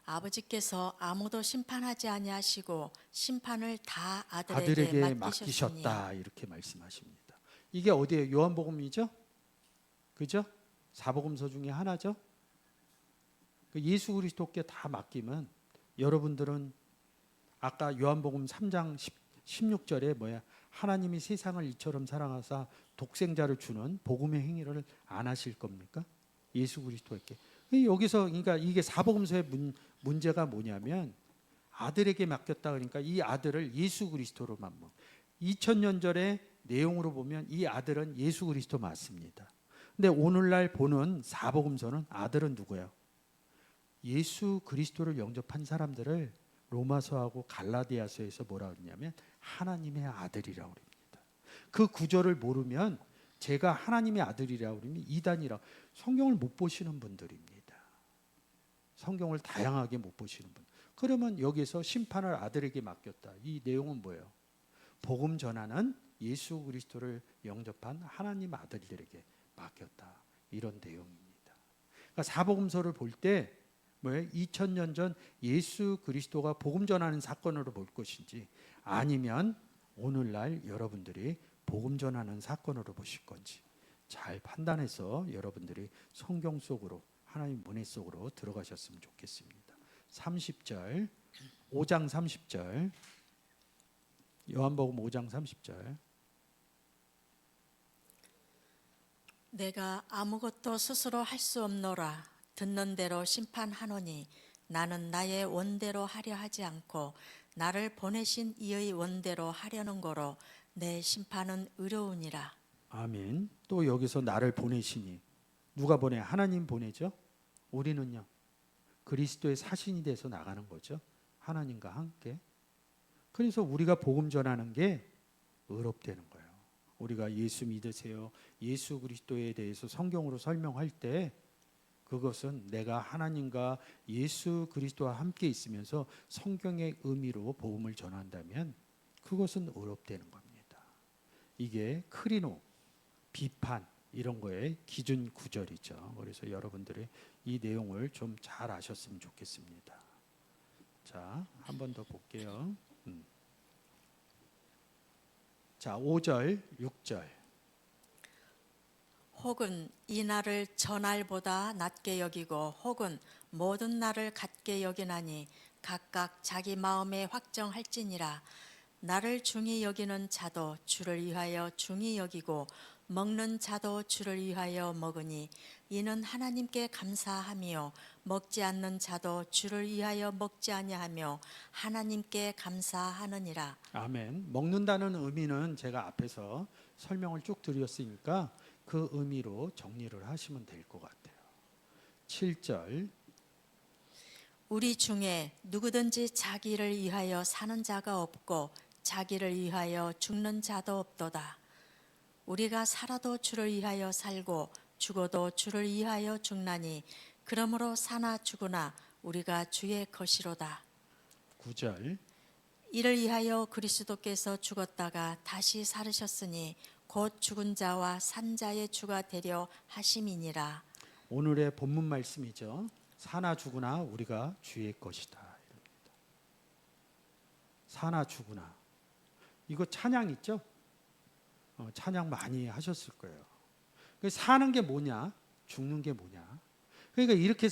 아버지께서 아무도 심판하지 아니하시고 심판을 다 아들에게 맡기셨으니 맡기셨다 이렇게 말씀하십니다. 이게 어디에 요한복음이죠? 그죠? 사복음서 중에 하나죠. 예수 그리스도께 다 맡기면 여러분들은 아까 요한복음 3장 16절에 뭐야? 하나님이 세상을 이처럼 사랑하사 독생자를 주는 복음의 행위를 안 하실 겁니까? 예수 그리스도께. 여기서 그러니까 이게 사복음서의 문제가 뭐냐면 아들에게 맡겼다 그러니까 이 아들을 예수 그리스도로만 2000년 전의 내용으로 보면 이 아들은 예수 그리스도 맞습니다. 근데 오늘날 보는 사복음서는 아들은 누구예요? 예수 그리스도를 영접한 사람들을 로마서하고 갈라디아서에서 뭐라 그러냐면 하나님의 아들이라고 그럽니다. 그 구절을 모르면 제가 하나님의 아들이라고 그러면 이단이라 성경을 못 보시는 분들입니다. 성경을 다양하게 못 보시는 분. 그러면 여기서 심판을 아들에게 맡겼다. 이 내용은 뭐예요? 복음 전하는 예수 그리스도를 영접한 하나님 아들들에게 맡겼다. 이런 내용입니다. 그러니까 사복음서를 볼 때 뭐예요? 2000년 전 예수 그리스도가 복음 전하는 사건으로 볼 것인지 아니면 오늘날 여러분들이 복음 전하는 사건으로 보실 건지 잘 판단해서 여러분들이 성경 속으로 하나님 은혜 속으로 들어가셨으면 좋겠습니다. 30절 5장 30절 요한복음 5장 30절 내가 아무것도 스스로 할 수 없노라. 듣는 대로 심판하노니 나는 나의 원대로 하려 하지 않고 나를 보내신 이의 원대로 하려는 거로 내 심판은 의로우니라. 아멘. 또 여기서 나를 보내시니 누가 보내? 하나님 보내죠. 우리는요 그리스도의 사신이 돼서 나가는 거죠. 하나님과 함께. 그래서 우리가 복음 전하는 게 의롭다는 거예요. 우리가 예수 믿으세요. 예수 그리스도에 대해서 성경으로 설명할 때 그것은 내가 하나님과 예수 그리스도와 함께 있으면서 성경의 의미로 복음을 전한다면 그것은 의롭다는 겁니다. 이게 크리노, 비판 이런 거의 기준 구절이죠. 그래서 여러분들이 이 내용을 좀 잘 아셨으면 좋겠습니다. 자, 한 번 더 볼게요. 자, 5절, 6절. 혹은 이 날을 저 날보다 낮게 여기고 혹은 모든 날을 같게 여기나니 각각 자기 마음에 확정할지니라. 나를 중히 여기는 자도 주를 위하여 중히 여기고 먹는 자도 주를 위하여 먹으니 이는 하나님께 감사함이요 먹지 않는 자도 주를 위하여 먹지 아니하며 하나님께 감사하느니라. 아멘. 먹는다는 의미는 제가 앞에서 설명을 쭉 드렸으니까 그 의미로 정리를 하시면 될 것 같아요. 7절. 우리 중에 누구든지 자기를 위하여 사는 자가 없고 자기를 위하여 죽는 자도 없도다. 우리가 살아도 주를 위하여 살고 죽어도 주를 위하여 죽나니 그러므로 사나 죽으나 우리가 주의 것이로다. 9절. 이를 위하여 그리스도께서 죽었다가 다시 살으셨으니 곧 죽은 자와 산 자의 주가 되려 하심이니라. 오늘의 본문 말씀이죠. 사나 죽으나 우리가 주의 것이다. 이럽니다. 사나 죽으나. 이거 찬양 있죠? 찬양 많이 하셨을 거예요. 사는 게 뭐냐? 죽는 게 뭐냐? 그러니까 이렇게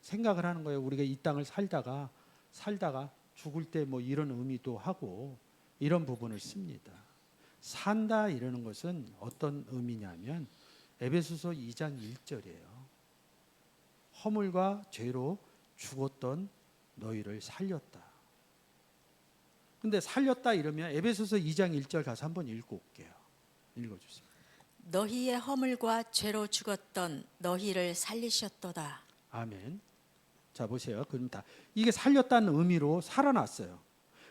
생각을 하는 거예요. 우리가 이 땅을 살다가 죽을 때 뭐 이런 의미도 하고 이런 부분을 씁니다. 산다 이러는 것은 어떤 의미냐면 에베소서 2장 1절이에요. 허물과 죄로 죽었던 너희를 살렸다. 근데 살렸다 이러면 에베소서 2장 1절 가서 한번 읽고 올게요. 읽어주세요. 너희의 허물과 죄로 죽었던 너희를 살리셨도다. 아멘. 자 보세요. 그럼 다 이게 살렸다는 의미로 살아났어요.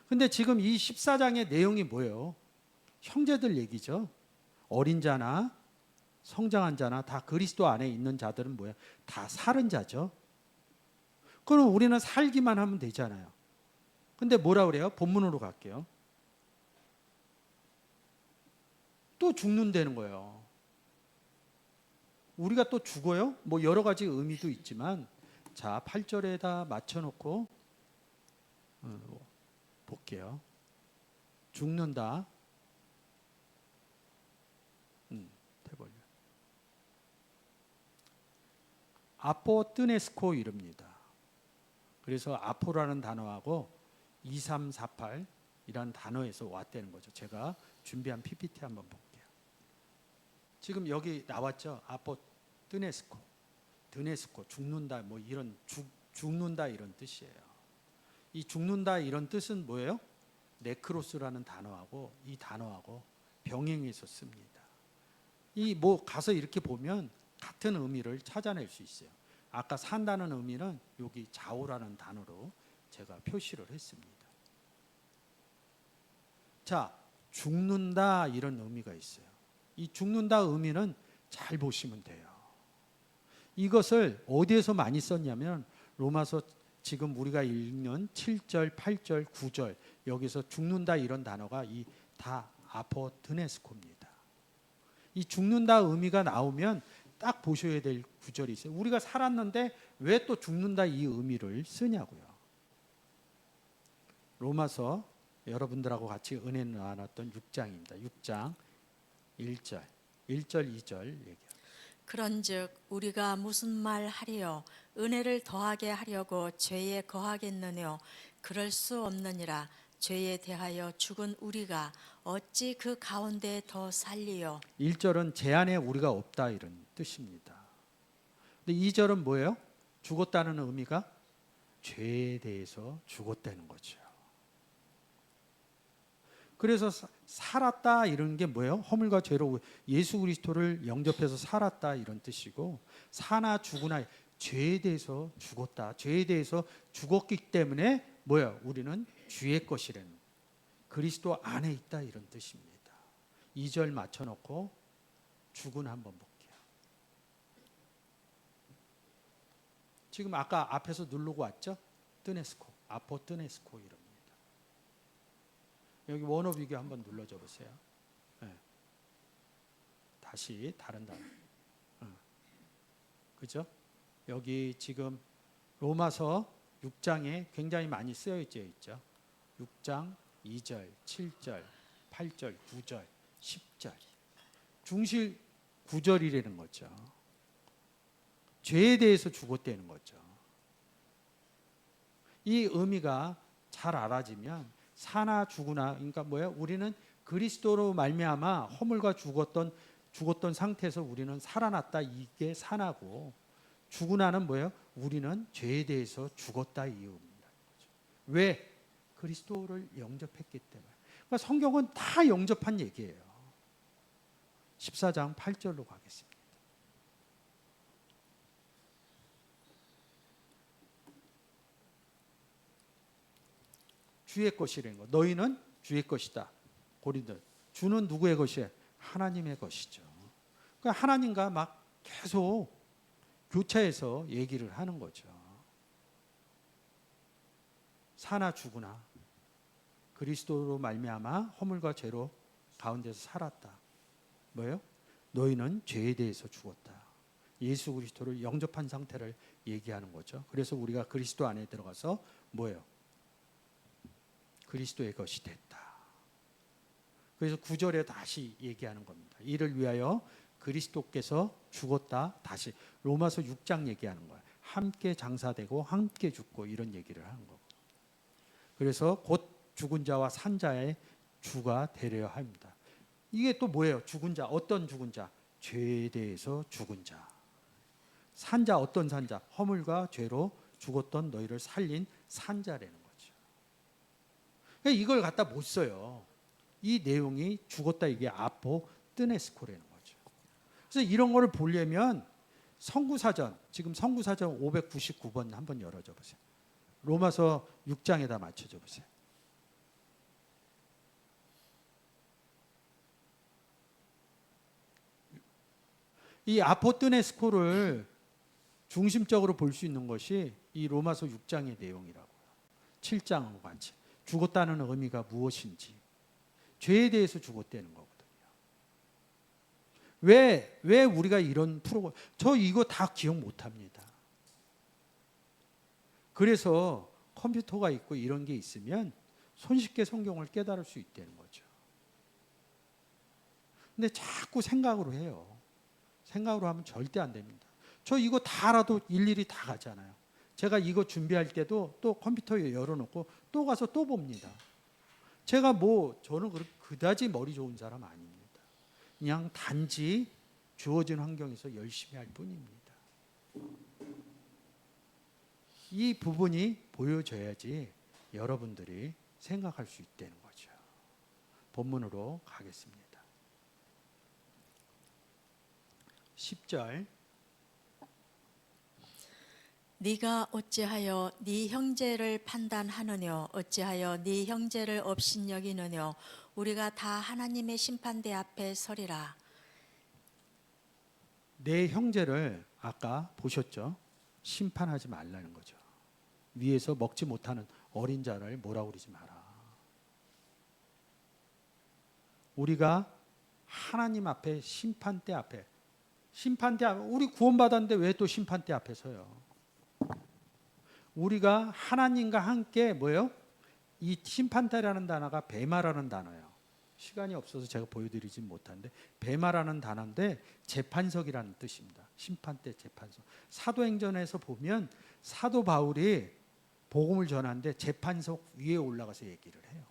근데 지금 이 14장의 내용이 뭐예요? 형제들 얘기죠. 어린 자나 성장한 자나 다 그리스도 안에 있는 자들은 뭐야? 다 살은 자죠. 그럼 우리는 살기만 하면 되잖아요. 근데 뭐라 그래요? 본문으로 갈게요. 또 죽는다는 거예요. 우리가 또 죽어요? 뭐 여러 가지 의미도 있지만 자 8절에다 맞춰놓고 볼게요. 죽는다. 해볼래. 아포뜨네스코 이릅니다. 그래서 아포라는 단어하고 2348이라는 단어에서 왔다는 거죠. 제가 준비한 PPT 한번 볼게요. 지금 여기 나왔죠. 아포뜨네스코, 드네스코, 죽는다 뭐 이런 죽는다 이런 뜻이에요. 이 죽는다 이런 뜻은 뭐예요? 네크로스라는 단어하고 이 단어하고 병행해서 씁니다. 이 뭐 가서 이렇게 보면 같은 의미를 찾아낼 수 있어요. 아까 산다는 의미는 여기 자오라는 단어로 제가 표시를 했습니다. 자, 죽는다 이런 의미가 있어요. 이 죽는다 의미는 잘 보시면 돼요. 이것을 어디에서 많이 썼냐면 로마서 지금 우리가 읽는 7절, 8절, 9절 여기서 죽는다 이런 단어가 이 다 아포드네스코입니다. 이 죽는다 의미가 나오면 딱 보셔야 될 구절이 있어요. 우리가 살았는데 왜 또 죽는다 이 의미를 쓰냐고요. 로마서 여러분들하고 같이 은혜 나눴던 6장입니다. 6장 1절, 2절 얘기합니다. 그런즉 우리가 무슨 말 하리요? 은혜를 더하게 하려고 죄에 거하겠느뇨? 그럴 수 없느니라. 죄에 대하여 죽은 우리가 어찌 그 가운데 더 살리요? 1절은 제 안에 우리가 없다 이런 뜻입니다. 근데 2절은 뭐예요? 죽었다는 의미가 죄에 대해서 죽었다는 거죠. 그래서 살았다 이런 게 뭐예요? 허물과 죄로 예수 그리스도를 영접해서 살았다 이런 뜻이고, 사나 죽으나 죄에 대해서 죽었다. 죄에 대해서 죽었기 때문에 뭐야? 우리는 주의 것이라는, 그리스도 안에 있다 이런 뜻입니다. 2절 맞춰놓고 죽은 한번 볼게요. 지금 아까 앞에서 누르고 왔죠? 뜨네스코, 아포뜨네스코 이럽니다. 여기 원어 비교 한번 눌러줘 보세요. 네. 다시 다른 단어. 그죠? 여기 지금 로마서 6장에 굉장히 많이 쓰여 있죠. 6장 2절, 7절, 8절, 9절, 10절. 중실 9절이라는 거죠. 죄에 대해서 죽었다는 거죠. 이 의미가 잘 알아지면 사나 죽으나, 그러니까 뭐야? 우리는 그리스도로 말미암아 허물과 죽었던 상태에서 우리는 살아났다. 이게 사나고, 죽으나는 뭐예요? 우리는 죄에 대해서 죽었다 이 의미입니다. 왜? 그리스도를 영접했기 때문에. 그러니까 성경은 다 영접한 얘기예요. 14장 8절로 가겠습니다. 주의 것이라는 거. 너희는 주의 것이다. 고린도. 주는 누구의 것이에요? 하나님의 것이죠. 그러니까 하나님과 막 계속 교차해서 얘기를 하는 거죠. 사나 죽으나 그리스도로 말미암아 허물과 죄로 가운데서 살았다. 뭐예요? 너희는 죄에 대해서 죽었다. 예수 그리스도를 영접한 상태를 얘기하는 거죠. 그래서 우리가 그리스도 안에 들어가서 뭐예요? 그리스도의 것이 됐다. 그래서 9절에 다시 얘기하는 겁니다. 이를 위하여 그리스도께서 죽었다. 다시 로마서 6장 얘기하는 거예요. 함께 장사되고 함께 죽고 이런 얘기를 하는 거고. 그래서 곧 죽은 자와 산 자의 주가 되려 합니다. 이게 또 뭐예요? 죽은 자, 어떤 죽은 자? 죄에 대해서 죽은 자. 산 자, 어떤 산 자? 허물과 죄로 죽었던 너희를 살린 산 자라는 거죠. 그러니까 이걸 갖다 못 써요. 이 내용이 죽었다, 이게 아포 뜨네스코라는 거죠. 그래서 이런 거를 보려면 성구사전, 지금 성구사전 599번 한번 열어줘 보세요. 로마서 6장에다 맞춰줘 보세요. 이 아포뜨네스코를 중심적으로 볼 수 있는 것이 이 로마서 6장의 내용이라고요. 7장하고 같이 죽었다는 의미가 무엇인지, 죄에 대해서 죽었다는 거거든요. 왜 우리가 이런 프로그램, 저 이거 다 기억 못합니다. 그래서 컴퓨터가 있고 이런 게 있으면 손쉽게 성경을 깨달을 수 있다는 거죠. 근데 자꾸 생각으로 해요. 생각으로 하면 절대 안 됩니다. 저 이거 다 알아도 일일이 다 가잖아요. 제가 이거 준비할 때도 또 컴퓨터에 열어놓고 또 가서 또 봅니다. 제가 저는 그다지 머리 좋은 사람 아닙니다. 그냥 단지 주어진 환경에서 열심히 할 뿐입니다. 이 부분이 보여져야지 여러분들이 생각할 수 있다는 거죠. 본문으로 가겠습니다. 10절. 네가 어찌하여 네 형제를 판단하느뇨? 어찌하여 네 형제를 업신여기느뇨? 우리가 다 하나님의 심판대 앞에 서리라. 내 형제를 아까 보셨죠? 심판하지 말라는 거죠. 위에서 먹지 못하는 어린 자를 뭐라고 그러지 마라. 우리가 하나님 앞에 심판대 앞에 우리 구원받았는데 왜 또 심판대 앞에 서요? 우리가 하나님과 함께 뭐예요? 이 심판대라는 단어가 베마라는 단어예요. 시간이 없어서 제가 보여드리진 못하는데 베마라는 단어인데 재판석이라는 뜻입니다. 심판대 재판석. 사도행전에서 보면 사도 바울이 복음을 전하는데 재판석 위에 올라가서 얘기를 해요.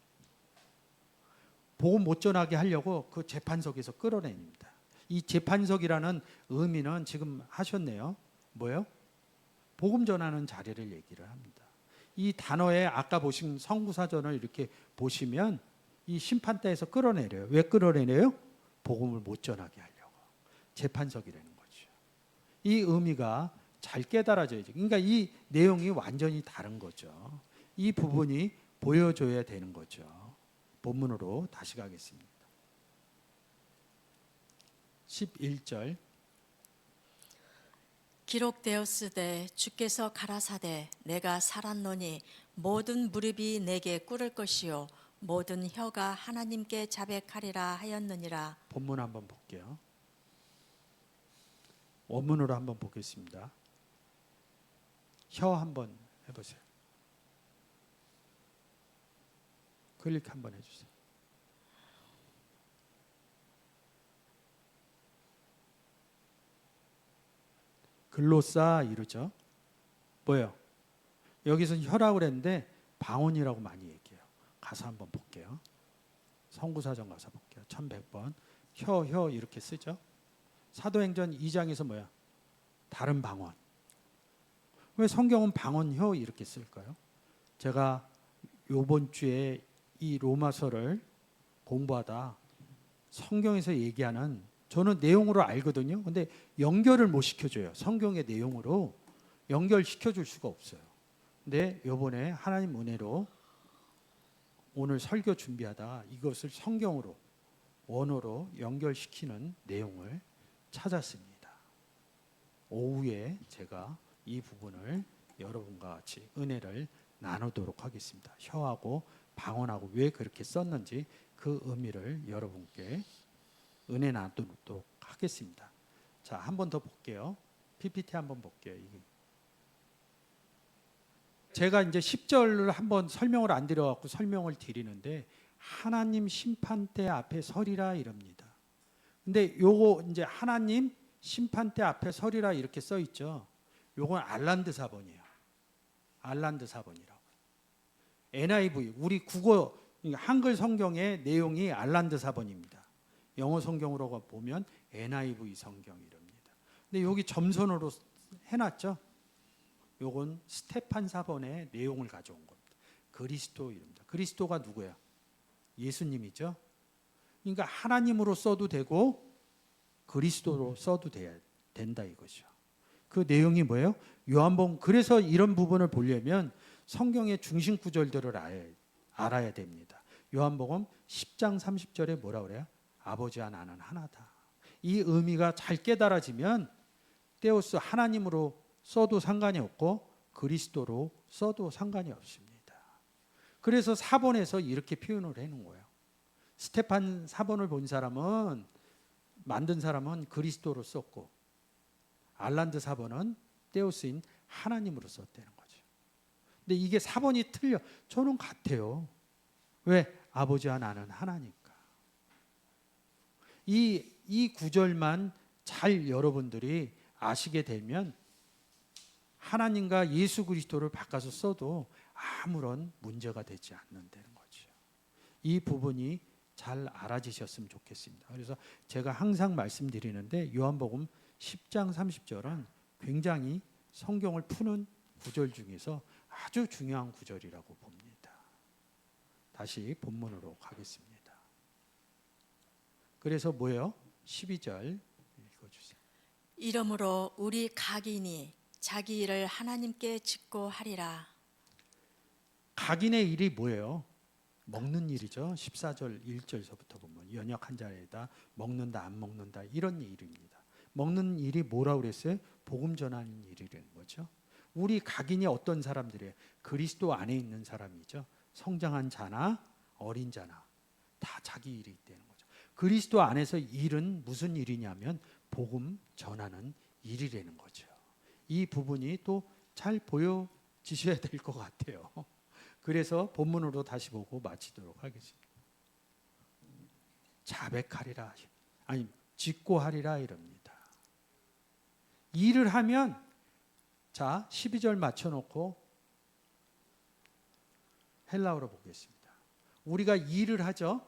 복음 못 전하게 하려고 그 재판석에서 끌어냅니다. 이 재판석이라는 의미는 지금 하셨네요. 뭐예요? 복음 전하는 자리를 얘기를 합니다. 이 단어에 아까 보신 성구사전을 이렇게 보시면 이 심판대에서 끌어내려요. 왜 끌어내려요? 복음을 못 전하게 하려고. 재판석이라는 거죠. 이 의미가 잘 깨달아져야죠. 그러니까 이 내용이 완전히 다른 거죠. 이 부분이 보여줘야 되는 거죠. 본문으로 다시 가겠습니다. 11절. 기록되었으되 주께서 가라사대 내가 살았노니 모든 무릎이 내게 꿇을 것이요 모든 혀가 하나님께 자백하리라 하였느니라. 본문 한번 볼게요. 원문으로 한번 보겠습니다. 혀 한번 해보세요. 클릭 한번 해주세요. 글로사 이러죠. 뭐예요? 여기서 혀라고 그랬는데 방언이라고 많이 얘기해요. 가사 한번 볼게요. 성구사전 가사 볼게요. 1100번. 혀 이렇게 쓰죠. 사도행전 2장에서 뭐야? 다른 방언. 왜 성경은 방언 혀 이렇게 쓸까요? 제가 요번 주에 이 로마서를 공부하다 성경에서 얘기하는, 저는 내용으로 알거든요. 근데 연결을 못 시켜줘요. 성경의 내용으로 연결시켜줄 수가 없어요. 근데 요번에 하나님 은혜로 오늘 설교 준비하다 이것을 성경으로 원어로 연결시키는 내용을 찾았습니다. 오후에 제가 이 부분을 여러분과 같이 은혜를 나누도록 하겠습니다. 혀하고 방언하고 왜 그렇게 썼는지 그 의미를 여러분께 은혜 나누도록 하겠습니다. 자, 한 번 더 볼게요. PPT 한번 볼게요. 이게. 제가 이제 10절을 한번 설명을 안 드려갖고 설명을 드리는데 하나님 심판대 앞에 서리라 이럽니다. 근데 요거 이제 하나님 심판대 앞에 서리라 이렇게 써 있죠. 요건 알란드 사본이에요. 알란드 사본이라고. NIV 우리 국어 한글 성경의 내용이 알란드 사본입니다. 영어 성경으로 보면 NIV 성경이랍니다. 근데 여기 점선으로 해놨죠. 요건 스테판 사본의 내용을 가져온 겁니다. 그리스도 이름입니다. 그리스도가 누구야? 예수님이죠. 그러니까 하나님으로 써도 되고 그리스도로 써도 된다 이거죠. 그 내용이 뭐예요? 요한복음. 그래서 이런 부분을 보려면 성경의 중심 구절들을 알아야 됩니다. 요한복음 10장 30절에 뭐라 그래요? 아버지와 나는 하나다. 이 의미가 잘 깨달아지면 테오스 하나님으로 써도 상관이 없고 그리스도로 써도 상관이 없습니다. 그래서 사본에서 이렇게 표현을 해놓은 거예요. 스테판 사본을 본 사람은 만든 사람은 그리스도로 썼고 알란드 사본은 테오스인 하나님으로 썼다는 거죠. 근데 이게 사본이 틀려. 저는 같아요. 왜? 아버지와 나는 하나니까. 이 구절만 잘 여러분들이 아시게 되면 하나님과 예수 그리스도를 바꿔서 써도 아무런 문제가 되지 않는다는 거죠. 이 부분이 잘 알아지셨으면 좋겠습니다. 그래서 제가 항상 말씀드리는데 요한복음 10장 30절은 굉장히 성경을 푸는 구절 중에서 아주 중요한 구절이라고 봅니다. 다시 본문으로 가겠습니다. 그래서 뭐예요? 12절 읽어주세요. 이러므로 우리 각인이 자기 일을 하나님께 짓고 하리라. 각인의 일이 뭐예요? 먹는 일이죠. 14절 1절서부터 보면 연약한 자에다 먹는다 안 먹는다 이런 일입니다. 먹는 일이 뭐라고 그랬어요? 복음 전하는 일이라는 거죠. 우리 각인이 어떤 사람들이에요? 그리스도 안에 있는 사람이죠. 성장한 자나 어린 자나 다 자기 일이 있다는 거죠. 그리스도 안에서 일은 무슨 일이냐면 복음 전하는 일이라는 거죠. 이 부분이 또 잘 보여지셔야 될 것 같아요. 그래서 본문으로 다시 보고 마치도록 하겠습니다. 자백하리라, 아니 짓고 하리라 이럽니다. 일을 하면 자 12절 맞춰놓고 헬라어로 보겠습니다. 우리가 일을 하죠.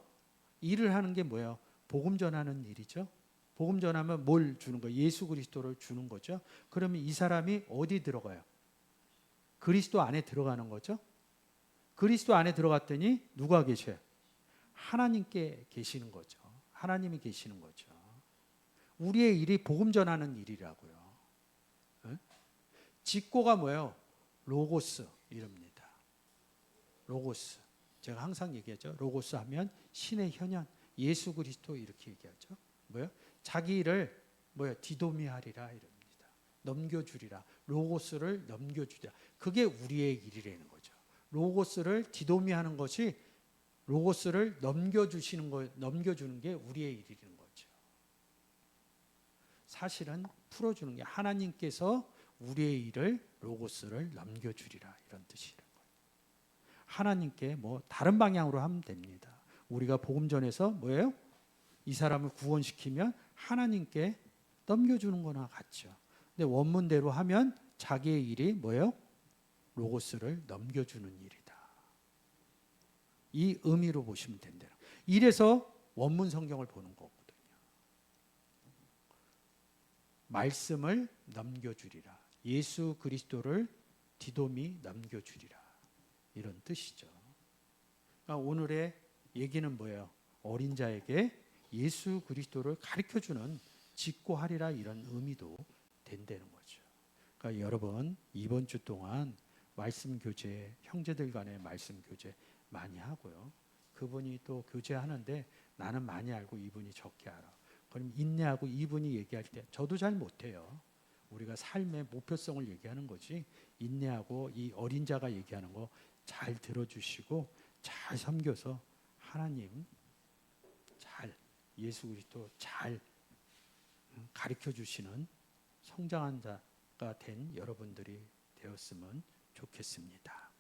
일을 하는 게 뭐예요? 복음 전하는 일이죠. 복음 전하면 뭘 주는 거예요? 예수 그리스도를 주는 거죠. 그러면 이 사람이 어디 들어가요? 그리스도 안에 들어가는 거죠. 그리스도 안에 들어갔더니 누가 계셔요? 하나님께 계시는 거죠. 하나님이 계시는 거죠. 우리의 일이 복음 전하는 일이라고요. 네? 직고가 뭐예요? 로고스 이럽니다. 로고스. 제가 항상 얘기하죠. 로고스 하면 신의 현현, 예수 그리스도 이렇게 얘기하죠. 뭐예요? 자기 일을 뭐예요? 디도미하리라 이럽니다. 넘겨주리라. 로고스를 넘겨주리라. 그게 우리의 일이라는 거죠. 로고스를 디도미하는 것이 로고스를 넘겨주는 게 우리의 일이라는 거죠. 사실은 풀어주는 게 하나님께서 우리의 일을 로고스를 넘겨주리라 이런 뜻이라는 거예요. 하나님께 뭐 다른 방향으로 하면 됩니다. 우리가 복음 전해서 뭐예요? 이 사람을 구원시키면 하나님께 넘겨주는 거나 같죠. 근데 원문대로 하면 자기의 일이 뭐예요? 로고스를 넘겨주는 일이다. 이 의미로 보시면 된다. 이래서 원문 성경을 보는 거거든요. 말씀을 넘겨주리라. 예수 그리스도를 디도미 넘겨주리라. 이런 뜻이죠. 그러니까 오늘의 얘기는 뭐예요? 어린 자에게 예수 그리스도를 가르쳐주는 짓고 하리라 이런 의미도 된다는 거죠. 그러니까 여러분 이번 주 동안 말씀 교제, 형제들 간의 말씀 교제 많이 하고요. 그분이 또 교제하는데 나는 많이 알고 이분이 적게 알아. 그럼 인내하고 이분이 얘기할 때 저도 잘 못해요. 우리가 삶의 목표성을 얘기하는 거지 인내하고 이 어린 자가 얘기하는 거 잘 들어주시고 잘 섬겨서 하나님 예수 그리스도 잘 가르쳐 주시는 성장한 자가 된 여러분들이 되었으면 좋겠습니다.